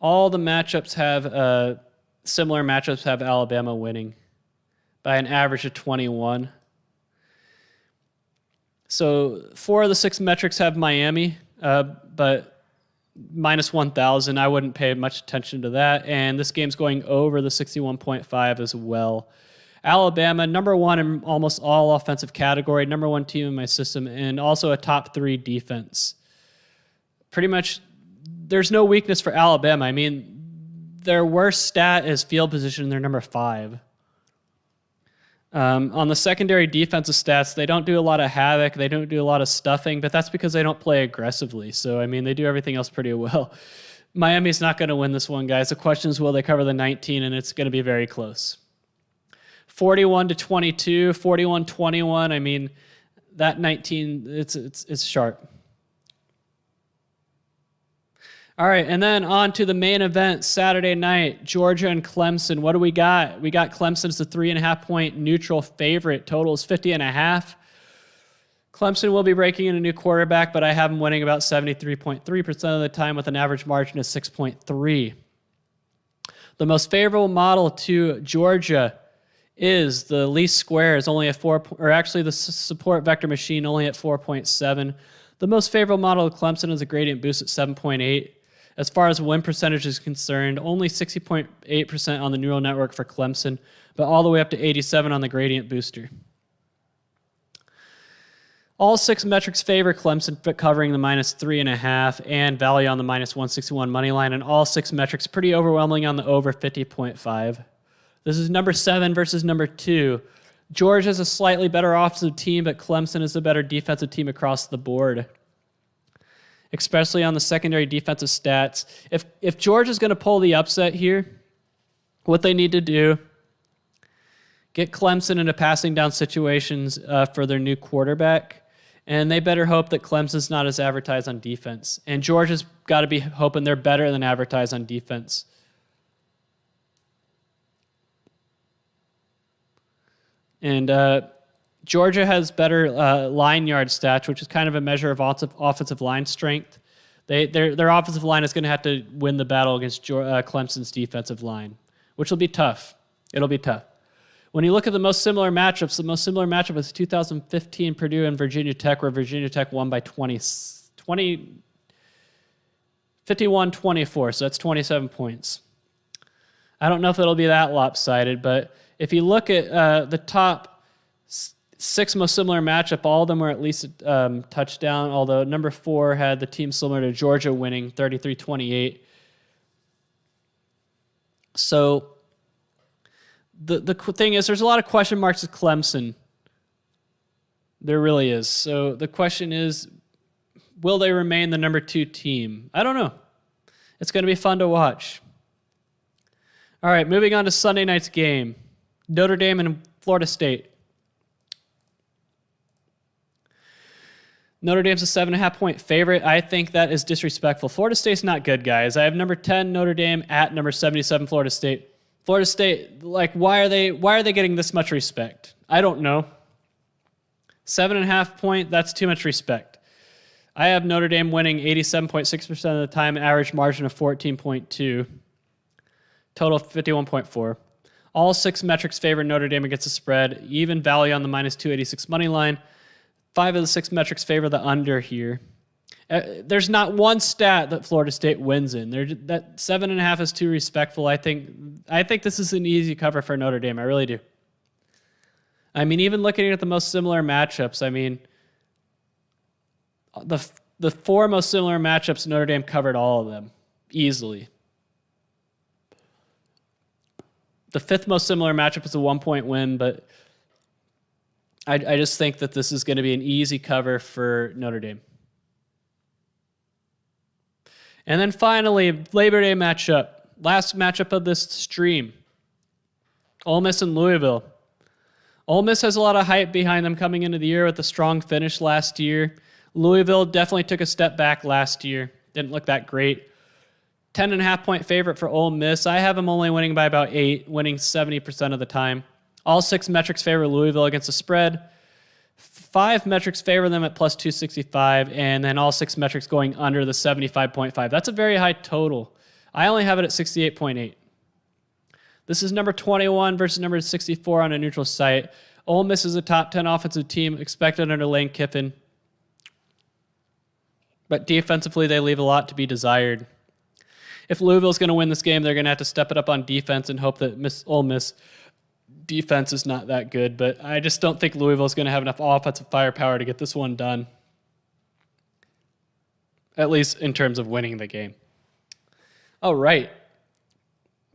All the matchups have similar matchups have Alabama winning by an average of 21. So 4 of the 6 metrics have Miami, but minus 1,000. I wouldn't pay much attention to that. And this game's going over the 61.5 as well. Alabama, number 1 in almost all offensive category, number 1 team in my system, and also a top 3 defense. Pretty much, there's no weakness for Alabama. I mean, their worst stat is field position. They're number 5. On the secondary defensive stats, they don't do a lot of havoc. They don't do a lot of stuffing, but that's because they don't play aggressively. So, I mean, they do everything else pretty well. Miami's not going to win this one, guys. The question is, will they cover the 19? And it's going to be very close. 41-22, 41-21. I mean, that 19, it's sharp. All right, and then on to the main event, Saturday night, Georgia and Clemson. What do we got? We got Clemson as the 3.5-point neutral favorite. Total is 50.5. Clemson will be breaking in a new quarterback, but I have them winning about 73.3% of the time with an average margin of 6.3. The most favorable model to Georgia is the least squares, only at 4, or actually the support vector machine only at 4.7. The most favorable model of Clemson is a gradient boost at 7.8. As far as win percentage is concerned, only 60.8% on the neural network for Clemson, but all the way up to 87 on the gradient booster. All 6 metrics favor Clemson covering the -3.5 and value on the -161 money line, and all 6 metrics pretty overwhelming on the over 50.5. This is number 7 versus number 2. Georgia is a slightly better offensive team, but Clemson is a better defensive team across the board, especially on the secondary defensive stats. If Georgia's going to pull the upset here, what they need to do, get Clemson into passing down situations for their new quarterback, and they better hope that Clemson's not as advertised on defense. And Georgia's got to be hoping they're better than advertised on defense. And Georgia has better line yard stats, which is kind of a measure of offensive line strength. Their offensive line is going to have to win the battle against Clemson's defensive line, which will be tough. It'll be tough. When you look at the most similar matchups, the most similar matchup was 2015 Purdue and Virginia Tech, where Virginia Tech won by 51-24, so that's 27 points. I don't know if it'll be that lopsided, but if you look at the top 6 most similar matchup, all of them were at least a touchdown, although number 4 had the team similar to Georgia winning 33-28. So the thing is, there's a lot of question marks with Clemson. There really is. So the question is, will they remain the number 2 team? I don't know. It's going to be fun to watch. All right, moving on to Sunday night's game. Notre Dame and Florida State. Notre Dame's a 7.5-point favorite. I think that is disrespectful. Florida State's not good, guys. I have number 10 Notre Dame at number 77 Florida State. Florida State, why are they getting this much respect? I don't know. 7.5 point, that's too much respect. I have Notre Dame winning 87.6% of the time, average margin of 14.2, total 51.4. All 6 metrics favor Notre Dame against the spread, even value on the -286 money line. 5 of the 6 metrics favor the under here. There's not one stat that Florida State wins in. That 7.5 is too respectful. I think this is an easy cover for Notre Dame. I really do. I mean, even looking at the most similar matchups, I mean, the 4 most similar matchups, Notre Dame covered all of them easily. The 5th most similar matchup is a 1-point win, but I just think that this is going to be an easy cover for Notre Dame. And then finally, Labor Day matchup. Last matchup of this stream. Ole Miss and Louisville. Ole Miss has a lot of hype behind them coming into the year with a strong finish last year. Louisville definitely took a step back last year. Didn't look that great. 10.5-point favorite for Ole Miss. I have them only winning by about 8, winning 70% of the time. All 6 metrics favor Louisville against the spread. 5 metrics favor them at plus 265, and then all 6 metrics going under the 75.5. That's a very high total. I only have it at 68.8. This is number 21 versus number 64 on a neutral site. Ole Miss is a top 10 offensive team expected under Lane Kiffin, but defensively they leave a lot to be desired. If Louisville's going to win this game, they're going to have to step it up on defense and hope that Ole Miss defense is not that good, but I just don't think Louisville's going to have enough offensive firepower to get this one done, at least in terms of winning the game. All right.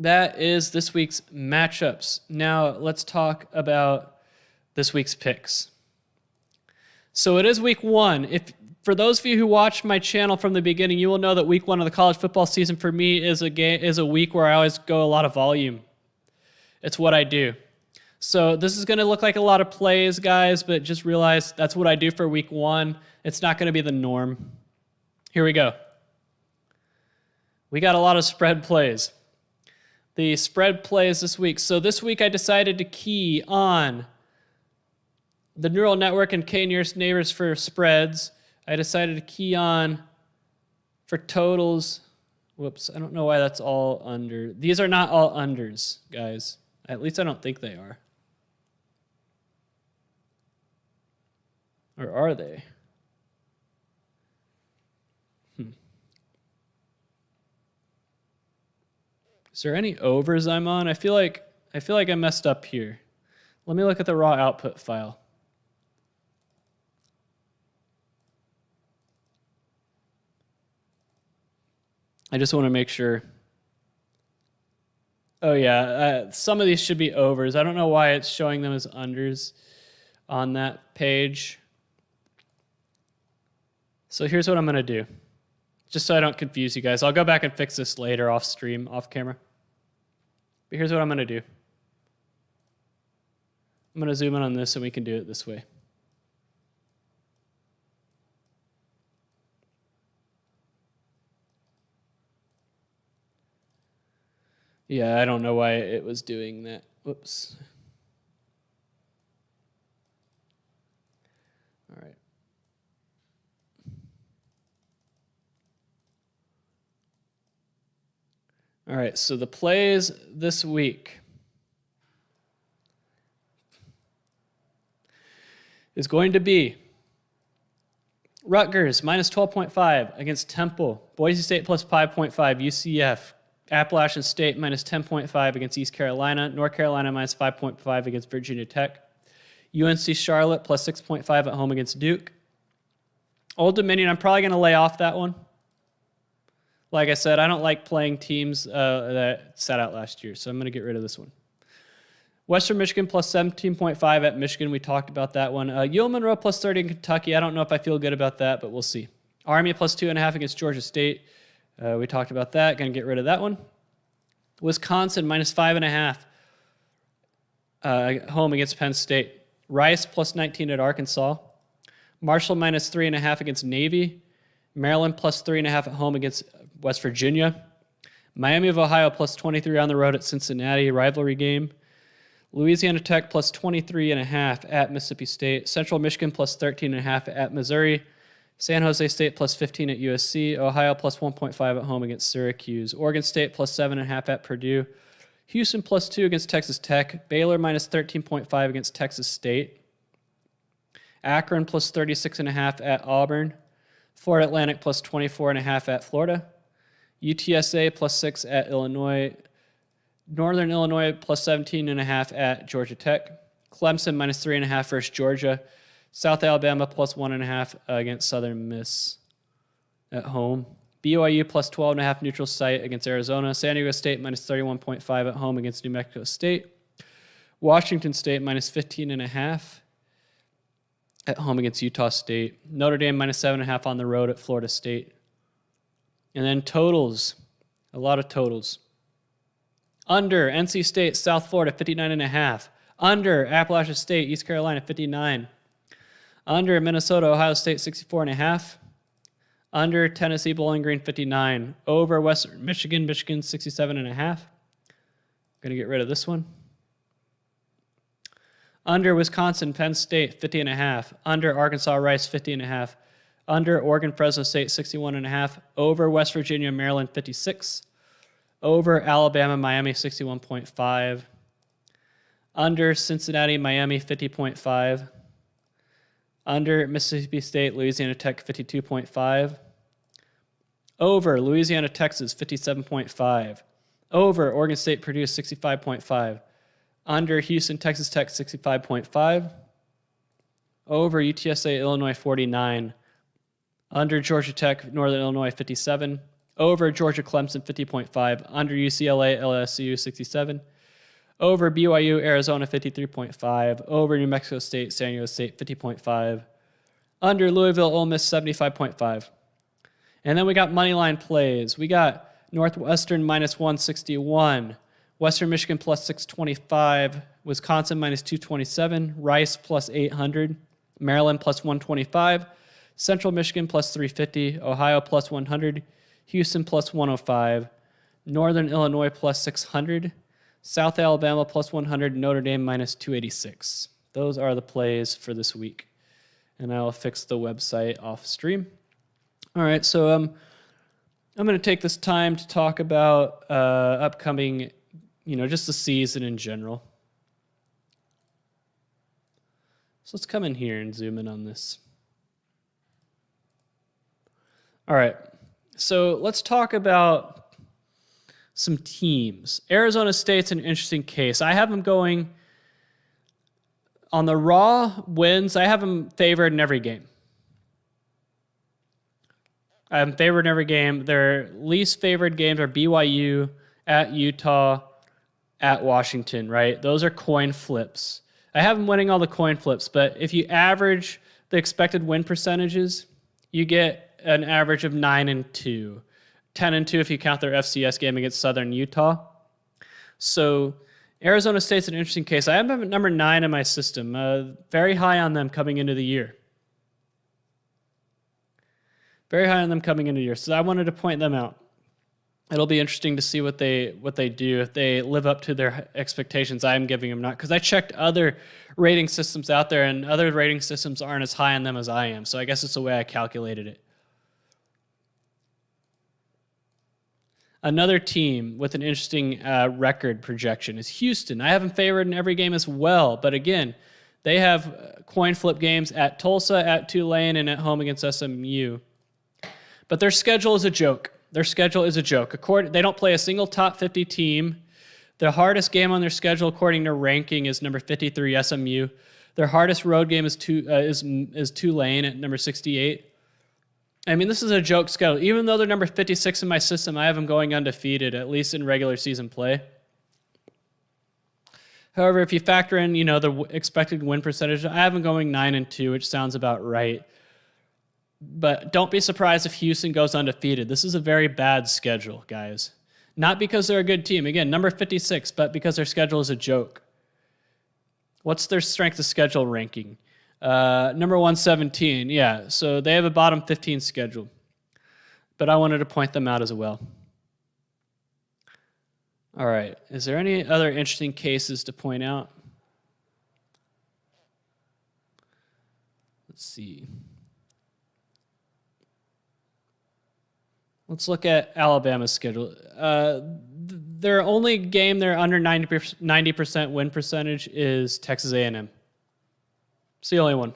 That is this week's matchups. Now let's talk about this week's picks. So it is week 1. For those of you who watched my channel from the beginning, you will know that week 1 of the college football season for me is a week where I always go a lot of volume. It's what I do. So this is going to look like a lot of plays, guys, but just realize that's what I do for week 1. It's not going to be the norm. Here we go. We got a lot of spread plays. The spread plays this week. So this week I decided to key on the neural network and K nearest neighbors for spreads. I decided to key on for totals. Whoops, I don't know why that's all under. These are not all unders, guys. At least I don't think they are. Or are they? Is there any overs I'm on? I feel like I messed up here. Let me look at the raw output file. I just want to make sure. Oh yeah, some of these should be overs. I don't know why it's showing them as unders on that page. So here's what I'm going to do. Just so I don't confuse you guys. I'll go back and fix this later off stream, off camera. But here's what I'm going to do. I'm going to zoom in on this and we can do it this way. Yeah, I don't know why it was doing that. Whoops. All right. All right, so the plays this week is going to be Rutgers minus 12.5 against Temple, Boise State plus 5.5, UCF, Appalachian State minus 10.5 against East Carolina, North Carolina minus 5.5 against Virginia Tech, UNC Charlotte plus 6.5 at home against Duke. Old Dominion, I'm probably going to lay off that one. Like I said, I don't like playing teams that sat out last year, so I'm going to get rid of this one. Western Michigan plus 17.5 at Michigan. We talked about that one. Monroe plus 30 in Kentucky. I don't know if I feel good about that, but we'll see. Army plus 2.5 against Georgia State. We talked about that. Going to get rid of that one. Wisconsin minus 5.5 home against Penn State. Rice plus 19 at Arkansas. Marshall minus 3.5 against Navy. Maryland plus 3.5 at home against West Virginia. Miami of Ohio plus 23 on the road at Cincinnati, rivalry game. Louisiana Tech plus 23.5 at Mississippi State. Central Michigan plus 13.5 at Missouri. San Jose State plus 15 at USC. Ohio plus 1.5 at home against Syracuse. Oregon State plus 7.5 at Purdue. Houston plus 2 against Texas Tech. Baylor minus 13.5 against Texas State. Akron plus 36.5 at Auburn. Florida Atlantic plus 24.5 at Florida. UTSA plus 6 at Illinois. Northern Illinois plus 17.5 at Georgia Tech. Clemson minus 3.5 versus Georgia. South Alabama plus 1.5 against Southern Miss at home. BYU plus 12.5 neutral site against Arizona. San Diego State minus 31.5 at home against New Mexico State. Washington State minus 15.5 at home against Utah State. Notre Dame minus 7.5 on the road at Florida State. And then totals, a lot of totals. Under NC State, South Florida, 59.5. Under Appalachian State, East Carolina, 59. Under Minnesota, Ohio State, 64.5. Under Tennessee, Bowling Green, 59. Over Western Michigan, 67.5. Going to get rid of this one. Under Wisconsin, Penn State, 50.5. Under Arkansas, Rice, 50.5. Under Oregon, Fresno State, 61.5. Over West Virginia, Maryland, 56. Over Alabama, Miami, 61.5. Under Cincinnati, Miami, 50.5. Under Mississippi State, Louisiana Tech, 52.5. Over Louisiana, Texas, 57.5. Over Oregon State, Purdue, 65.5. Under Houston, Texas Tech, 65.5. Over UTSA, Illinois, 49. Under Georgia Tech, Northern Illinois, 57. Over Georgia-Clemson, 50.5. Under UCLA, LSU, 67. Over BYU, Arizona, 53.5. Over New Mexico State, San Diego State, 50.5. Under Louisville, Ole Miss, 75.5. And then we got moneyline plays. We got Northwestern minus 161. Western Michigan plus 625. Wisconsin minus 227. Rice plus 800. Maryland plus 125. Central Michigan plus 350. Ohio plus 100. Houston plus 105. Northern Illinois plus 600. South Alabama plus 100. Notre Dame minus 286. Those are the plays for this week. And I'll fix the website off stream. All right, so I'm going to take this time to talk about upcoming, just the season in general. So let's come in here and zoom in on this. All right, so let's talk about some teams. Arizona State's an interesting case. I have them going on the raw wins. I have them favored in every game. I have them favored in every game. Their least favored games are BYU, at Utah, at Washington, right? Those are coin flips. I have them winning all the coin flips, but if you average the expected win percentages, you get an average of 9-2. 10-2 if you count their FCS game against Southern Utah. So Arizona State's an interesting case. I have them at number 9 in my system. Very high on them coming into the year. Very high on them coming into the year. So I wanted to point them out. It'll be interesting to see what they do, if they live up to their expectations I'm giving them, not because I checked other rating systems out there, and other rating systems aren't as high on them as I am. So I guess it's the way I calculated it. Another team with an interesting record projection is Houston. I have them favored in every game as well, but again, they have coin flip games at Tulsa, at Tulane, and at home against SMU. But their schedule is a joke. Their schedule is a joke. They don't play a single top 50 team. The hardest game on their schedule, according to ranking, is number 53, SMU. Their hardest road game is Tulane at number 68. I mean, this is a joke schedule. Even though they're number 56 in my system, I have them going undefeated, at least in regular season play. However, if you factor in, the expected win percentage, I have them going 9-2, which sounds about right. But don't be surprised if Houston goes undefeated. This is a very bad schedule, guys. Not because they're a good team. Again, number 56, but because their schedule is a joke. What's their strength of schedule ranking? Number 117, yeah. So they have a bottom 15 schedule. But I wanted to point them out as well. All right. Is there any other interesting cases to point out? Let's see. Let's look at Alabama's schedule. Their only game they're under 90% win percentage is Texas A&M. It's the only one.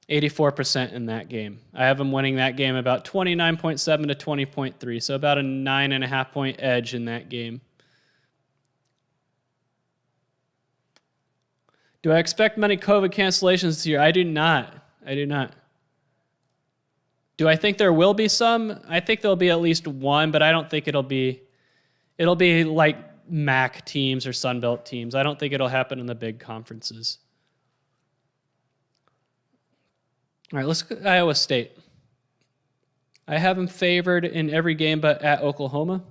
84% in that game. I have them winning that game about 29.7 to 20.3, so about a 9.5 point edge in that game. Do I expect many COVID cancellations this year? I do not. Do I think there will be some? I think there'll be at least one, but I don't think it'll be like MAC teams or Sunbelt teams. I don't think it'll happen in the big conferences. All right, let's look at Iowa State. I have them favored in every game but at Oklahoma.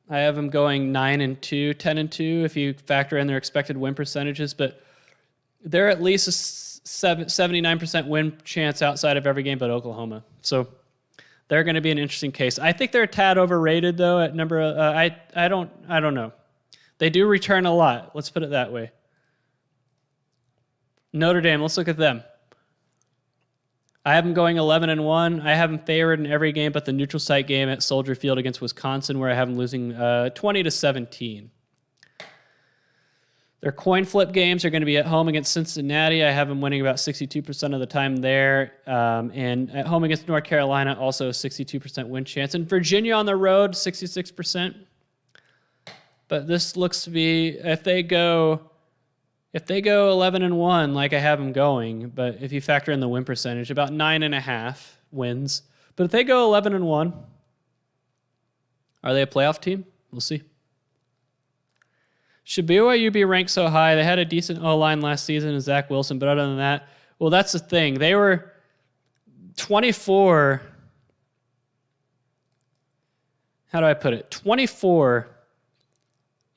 I have them going 9-2, 10-2 if you factor in their expected win percentages, but they're at least a 79% win chance outside of every game but Oklahoma. So they're going to be an interesting case. I think they're a tad overrated though at number. I don't know. They do return a lot. Let's put it that way. Notre Dame. Let's look at them. I have them going 11-1. I have them favored in every game but the neutral site game at Soldier Field against Wisconsin, where I have them losing 20-17. Their coin flip games are going to be at home against Cincinnati. I have them winning about 62% of the time there. And at home against North Carolina, also 62% win chance. And Virginia on the road, 66%. But this looks to be, if they go 11-1, like I have them going, but if you factor in the win percentage, about 9.5 wins. But if they go 11-1, are they a playoff team? We'll see. Should BYU be ranked so high? They had a decent O-line last season in Zach Wilson, but other than that, well, that's the thing. They were 24. How do I put it? 24.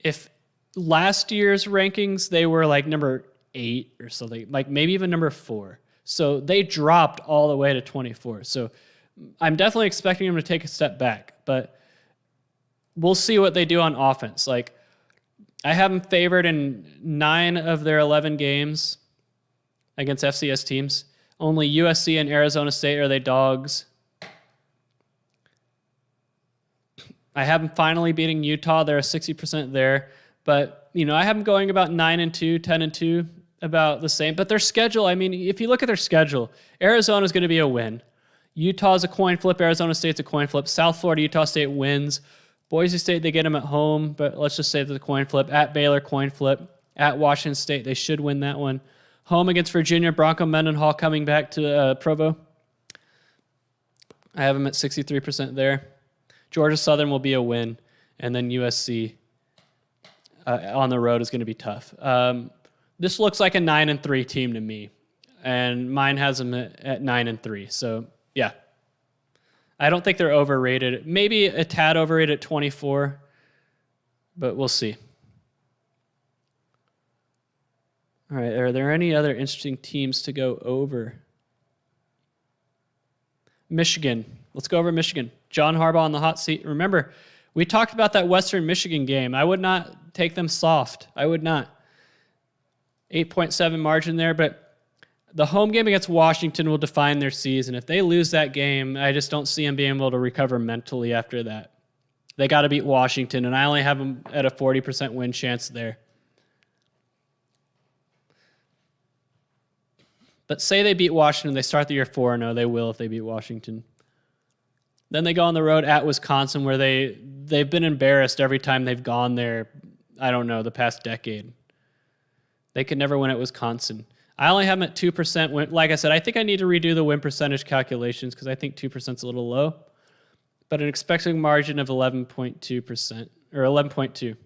If last year's rankings, they were like number 8 or something, like maybe even number 4. So they dropped all the way to 24. So I'm definitely expecting them to take a step back, but we'll see what they do on offense. Like, I have them favored in 9 of their 11 games against FCS teams. Only USC and Arizona State are they dogs. I have them finally beating Utah. They're a 60% there. But, I have them going about 9-2, 10-2, about the same. But their schedule, I mean, if you look at their schedule, Arizona's going to be a win. Utah's a coin flip. Arizona State's a coin flip. South Florida, Utah State wins. Boise State, they get them at home, but let's just say it's a coin flip. At Baylor, coin flip. At Washington State, they should win that one. Home against Virginia, Bronco Mendenhall coming back to Provo. I have them at 63% there. Georgia Southern will be a win, and then USC on the road is going to be tough. This looks like a 9-3 team to me, and mine has them at 9-3. So yeah, I don't think they're overrated. Maybe a tad overrated at 24, but we'll see. All right, are there any other interesting teams to go over? Michigan. Let's go over Michigan. John Harbaugh on the hot seat. Remember, we talked about that Western Michigan game. I would not take them soft. I would not. 8.7 margin there, but the home game against Washington will define their season. If they lose that game, I just don't see them being able to recover mentally after that. They got to beat Washington, and I only have them at a 40% win chance there. But say they beat Washington, they start the year 4-0. They will if they beat Washington. Then they go on the road at Wisconsin, where they've been embarrassed every time they've gone there, I don't know, the past decade. They could never win at Wisconsin. I only have them at 2% win. Like I said, I think I need to redo the win percentage calculations because I think 2% is a little low. But an expected margin of 11.2%, or 11.2.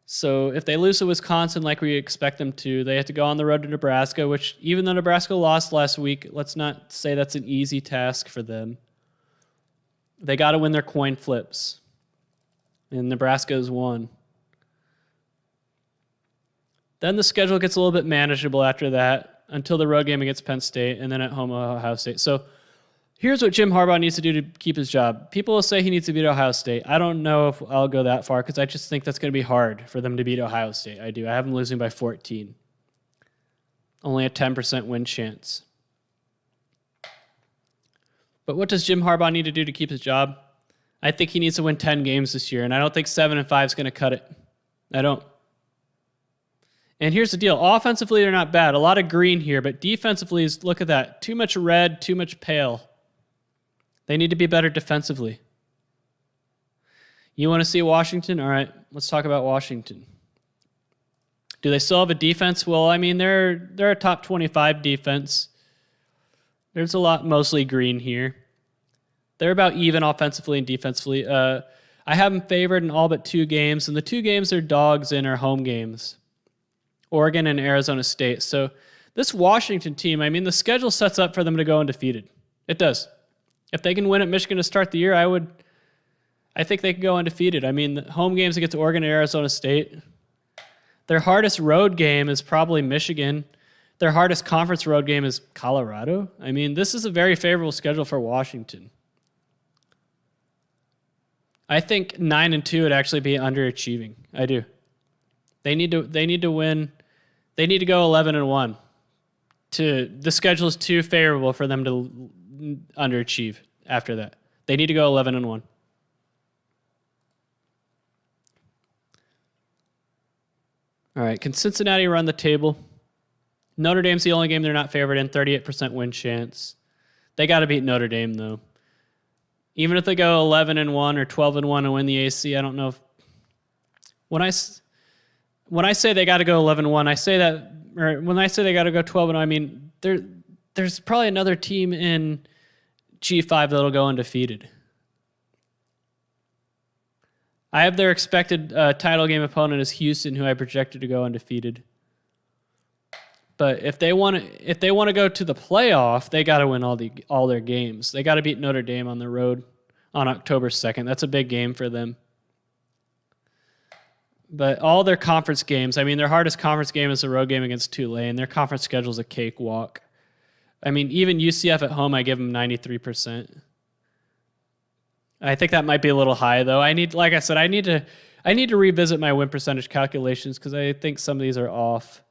So if they lose to Wisconsin like we expect them to, they have to go on the road to Nebraska, which even though Nebraska lost last week, let's not say that's an easy task for them. They got to win their coin flips. And Nebraska has won. Then the schedule gets a little bit manageable after that until the road game against Penn State and then at home Ohio State. So here's what Jim Harbaugh needs to do to keep his job. People will say he needs to beat Ohio State. I don't know if I'll go that far because I just think that's going to be hard for them to beat Ohio State. I do. I have them losing by 14. Only a 10% win chance. But what does Jim Harbaugh need to do to keep his job? I think he needs to win 10 games this year, and I don't think 7-5 is going to cut it. I don't. And here's the deal. Offensively, they're not bad. A lot of green here, but defensively, look at that. Too much red, too much pale. They need to be better defensively. You want to see Washington? All right, let's talk about Washington. Do they still have a defense? Well, I mean, they're a top 25 defense. There's a lot mostly green here. They're about even offensively and defensively. I have them favored in all but 2 games, and the 2 games they're dogs in are home games. Oregon and Arizona State. So this Washington team, I mean, the schedule sets up for them to go undefeated. It does. If they can win at Michigan to start the year, I think they can go undefeated. I mean, the home games against Oregon and Arizona State. Their hardest road game is probably Michigan. Their hardest conference road game is Colorado. I mean, this is a very favorable schedule for Washington. I think 9-2 would actually be underachieving. I do. They need to win. They need to go 11-1. The schedule is too favorable for them to underachieve after that. They need to go 11-1. All right, can Cincinnati run the table? Notre Dame's the only game they're not favored in, 38% win chance. They got to beat Notre Dame, though. Even if they go 11-1 or 12-1 and win the AC, I don't know if... When I say they got to go 11-1, I say that... Or when I say they got to go 12-1, I mean, there's probably another team in G5 that'll go undefeated. I have their expected title game opponent as Houston, who I projected to go undefeated. But if they want to go to the playoff, they got to win all their games. They got to beat Notre Dame on the road on October 2nd. That's a big game for them. But all their conference games, I mean, their hardest conference game is the road game against Tulane. Their conference schedule is a cakewalk. I mean, even UCF at home, I give them 93%. I think that might be a little high, though. Like I said, I need to revisit my win percentage calculations because I think some of these are off.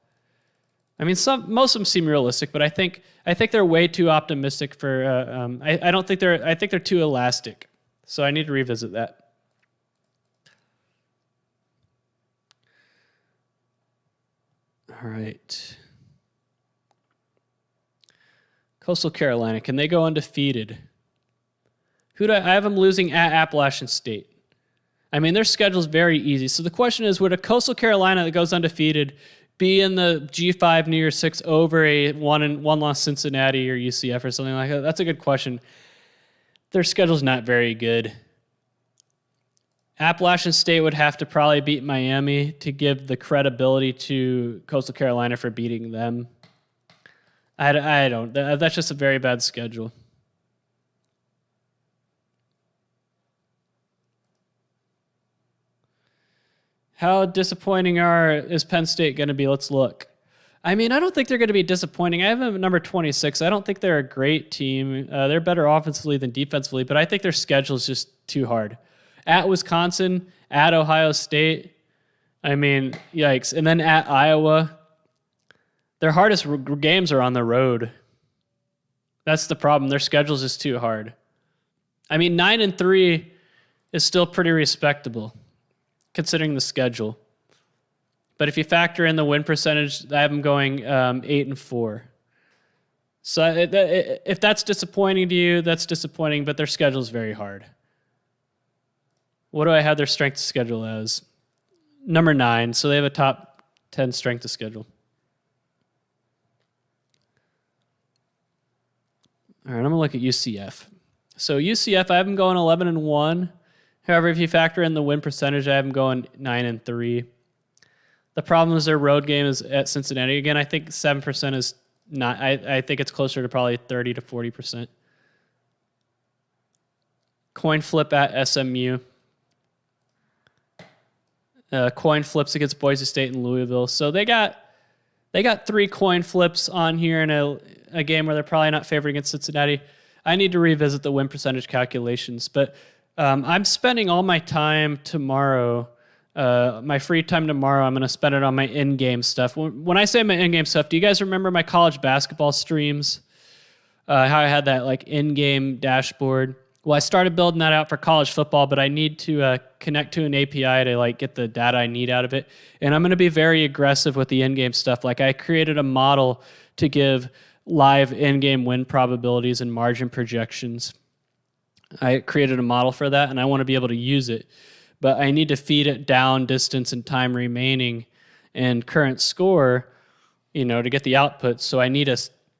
I mean, most of them seem realistic, but I think they're way too optimistic for. I think they're too elastic, so I need to revisit that. All right. Coastal Carolina, can they go undefeated? I have them losing at Appalachian State. I mean, their schedule's very easy. So the question is, would a Coastal Carolina that goes undefeated be in the G5 New Year's 6 over a one-loss Cincinnati or UCF or something like that? That's a good question. Their schedule's not very good. Appalachian State would have to probably beat Miami to give the credibility to Coastal Carolina for beating them. I don't. That's just a very bad schedule. How disappointing is Penn State going to be? Let's look. I mean, I don't think they're going to be disappointing. I have them at number 26. I don't think they're a great team. They're better offensively than defensively, but I think their schedule is just too hard. At Wisconsin, at Ohio State, I mean, yikes. And then at Iowa, their hardest games are on the road. That's the problem. Their schedule is just too hard. I mean, 9-3 is still pretty respectable, considering the schedule. But if you factor in the win percentage, I have them going 8-4. So if that's disappointing to you, that's disappointing, but their schedule is very hard. What do I have their strength of schedule as? Number 9, so they have a top 10 strength of schedule. All right, I'm going to look at UCF. So UCF, I have them going 11-1. However, if you factor in the win percentage, I have them going 9-3. The problem is their road game is at Cincinnati. Again, I think 7% is not. I think it's closer to probably 30 to 40%. Coin flip at SMU. Coin flips against Boise State and Louisville. So they got 3 coin flips on here in a game where they're probably not favored against Cincinnati. I need to revisit the win percentage calculations, but I'm spending all my time tomorrow. My free time tomorrow, I'm going to spend it on my in-game stuff. When I say my in-game stuff, do you guys remember my college basketball streams? How I had that like in-game dashboard? Well, I started building that out for college football, but I need to connect to an API to like get the data I need out of it. And I'm going to be very aggressive with the in-game stuff. Like I created a model to give live in-game win probabilities and margin projections. I created a model for that, and I want to be able to use it. But I need to feed it down, distance, and time remaining, and current score, to get the output. So I need a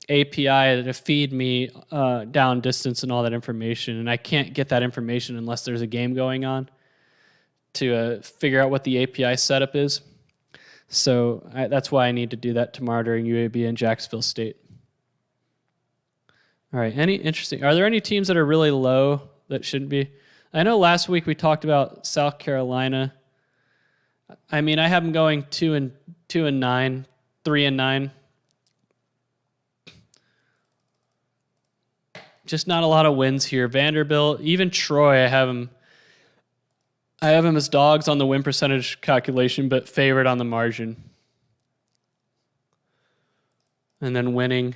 API to feed me down, distance, and all that information. And I can't get that information unless there's a game going on to figure out what the API setup is. So that's why I need to do that tomorrow during UAB and Jacksonville State. All right, are there any teams that are really low that shouldn't be? I know last week we talked about South Carolina. I mean, I have them going 2-9, 3-9. Just not a lot of wins here. Vanderbilt, even Troy, I have them as dogs on the win percentage calculation, but favored on the margin. And then winning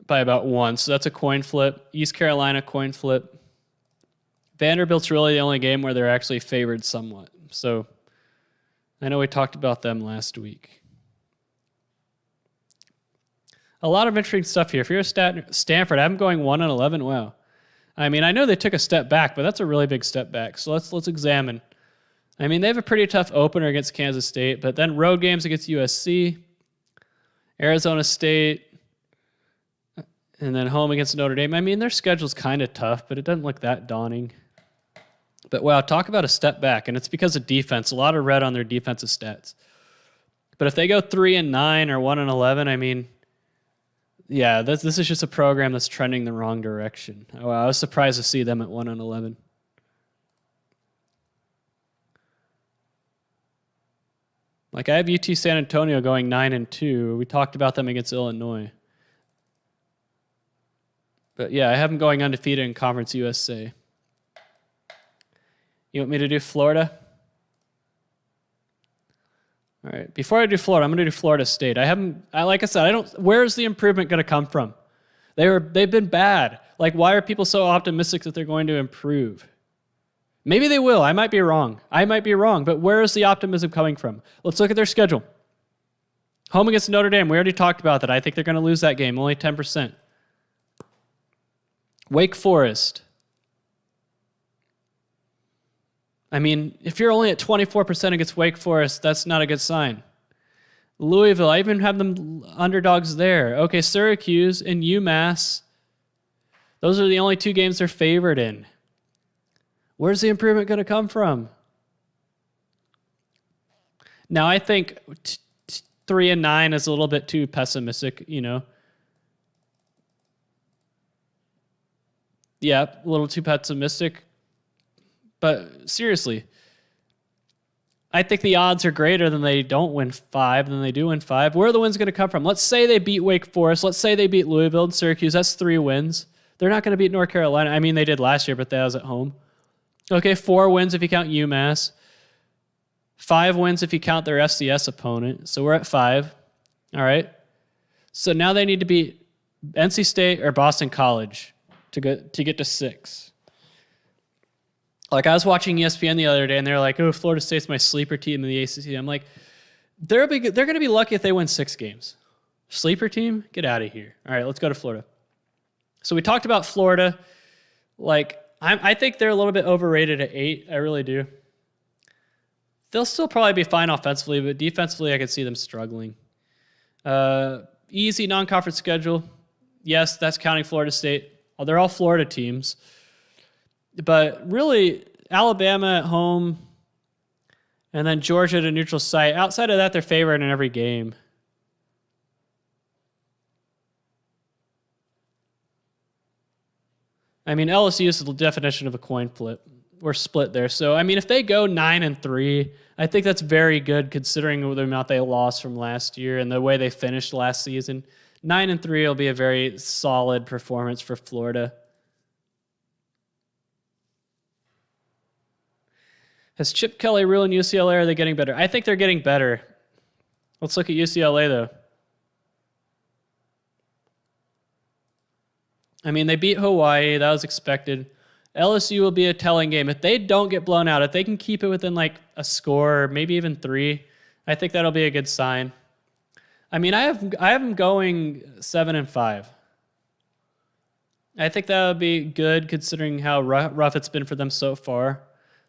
by about 1. So that's a coin flip. East Carolina, coin flip. Vanderbilt's really the only game where they're actually favored somewhat. So I know we talked about them last week. A lot of interesting stuff here. If you're a Stanford, I'm going 1-11. Wow. I mean, I know they took a step back, but that's a really big step back. So let's examine. I mean, they have a pretty tough opener against Kansas State, but then road games against USC, Arizona State, and then home against Notre Dame. I mean, their schedule's kind of tough, but it doesn't look that daunting. But wow, talk about a step back, and it's because of defense. A lot of red on their defensive stats. But if they go 3-9 or 1-11, I mean, yeah, this is just a program that's trending the wrong direction. Oh, wow, I was surprised to see them at 1-11. Like I have UT San Antonio going 9-2. We talked about them against Illinois. But yeah, I have them going undefeated in Conference USA. You want me to do Florida? All right. Before I do Florida, I'm going to do Florida State. Like I said, where's the improvement going to come from? They've been bad. Like, why are people so optimistic that they're going to improve? Maybe they will. I might be wrong. But where is the optimism coming from? Let's look at their schedule. Home against Notre Dame. We already talked about that. I think they're going to lose that game. Only 10%. Wake Forest. I mean, if you're only at 24% against Wake Forest, that's not a good sign. Louisville, I even have them underdogs there. Okay, Syracuse and UMass. Those are the only two games they're favored in. Where's the improvement going to come from? Now, I think 3-9 is a little bit too pessimistic, you know. Yeah, a little too pessimistic. But seriously, I think the odds are greater than they don't win 5 than they do win 5. Where are the wins going to come from? Let's say they beat Wake Forest. Let's say they beat Louisville and Syracuse. That's 3 wins. They're not going to beat North Carolina. I mean, they did last year, but that was at home. Okay, 4 wins if you count UMass. 5 wins if you count their FCS opponent. So we're at 5. All right. So now they need to beat NC State or Boston College to get to 6. Like, I was watching ESPN the other day, and they're like, oh, Florida State's my sleeper team in the ACC. I'm like, they're going to be lucky if they win 6 games. Sleeper team? Get out of here. All right, let's go to Florida. So we talked about Florida. Like, I think they're a little bit overrated at 8. I really do. They'll still probably be fine offensively, but defensively, I could see them struggling. Easy non-conference schedule. Yes, that's counting Florida State. Oh, they're all Florida teams. But really, Alabama at home and then Georgia at a neutral site. Outside of that, they're favored in every game. I mean, LSU is the definition of a coin flip. We're split there. So, I mean, if they go 9-3, I think that's very good considering the amount they lost from last year and the way they finished last season. 9-3 will be a very solid performance for Florida. Has Chip Kelly ruined UCLA, or are they getting better? I think they're getting better. Let's look at UCLA, though. I mean, they beat Hawaii. That was expected. LSU will be a telling game. If they don't get blown out, if they can keep it within like a score, or maybe even 3, I think that'll be a good sign. I mean, I have them going 7-5. I think that would be good considering how rough it's been for them so far.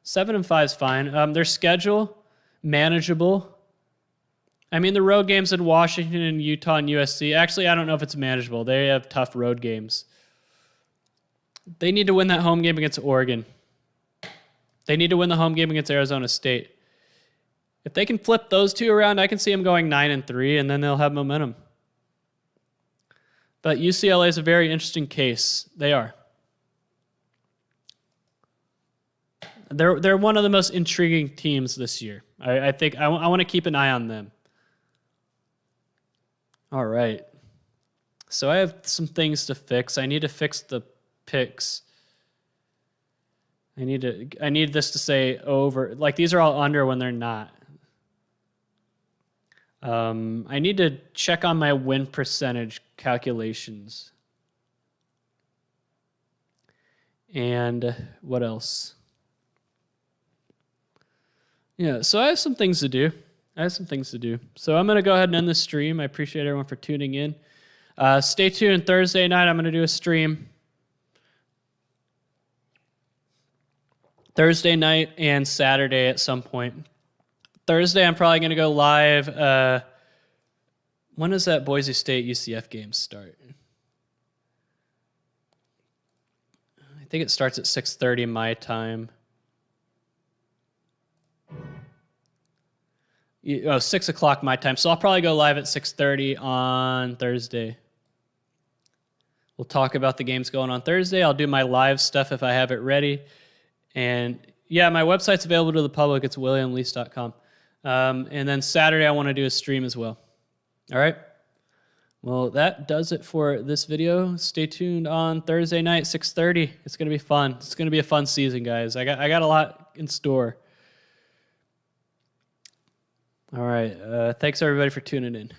7-5 is fine. Their schedule, manageable. I mean, the road games in Washington and Utah and USC. Actually, I don't know if it's manageable. They have tough road games. They need to win that home game against Oregon. They need to win the home game against Arizona State. If they can flip those 2 around, I can see them going 9-3, and then they'll have momentum. But UCLA is a very interesting case. They are. They're one of the most intriguing teams this year. I think I want to keep an eye on them. All right. So I have some things to fix. I need to fix the picks. I need this to say over. Like, these are all under when they're not. I need to check on my win percentage calculations. And what else? Yeah, so I have some things to do. So I'm going to go ahead and end this stream. I appreciate everyone for tuning in. Stay tuned. Thursday night, I'm going to do a stream. Thursday night and Saturday at some point. Thursday, I'm probably going to go live. When does that Boise State UCF game start? I think it starts at 6:30 my time. 6 o'clock my time. So I'll probably go live at 6:30 on Thursday. We'll talk about the games going on Thursday. I'll do my live stuff if I have it ready. And yeah, my website's available to the public. It's williamlease.com. And then Saturday, I want to do a stream as well. All right. Well, that does it for this video. Stay tuned on Thursday night, 6:30. It's going to be fun. It's going to be a fun season, guys. I got a lot in store. All right. Thanks, everybody, for tuning in.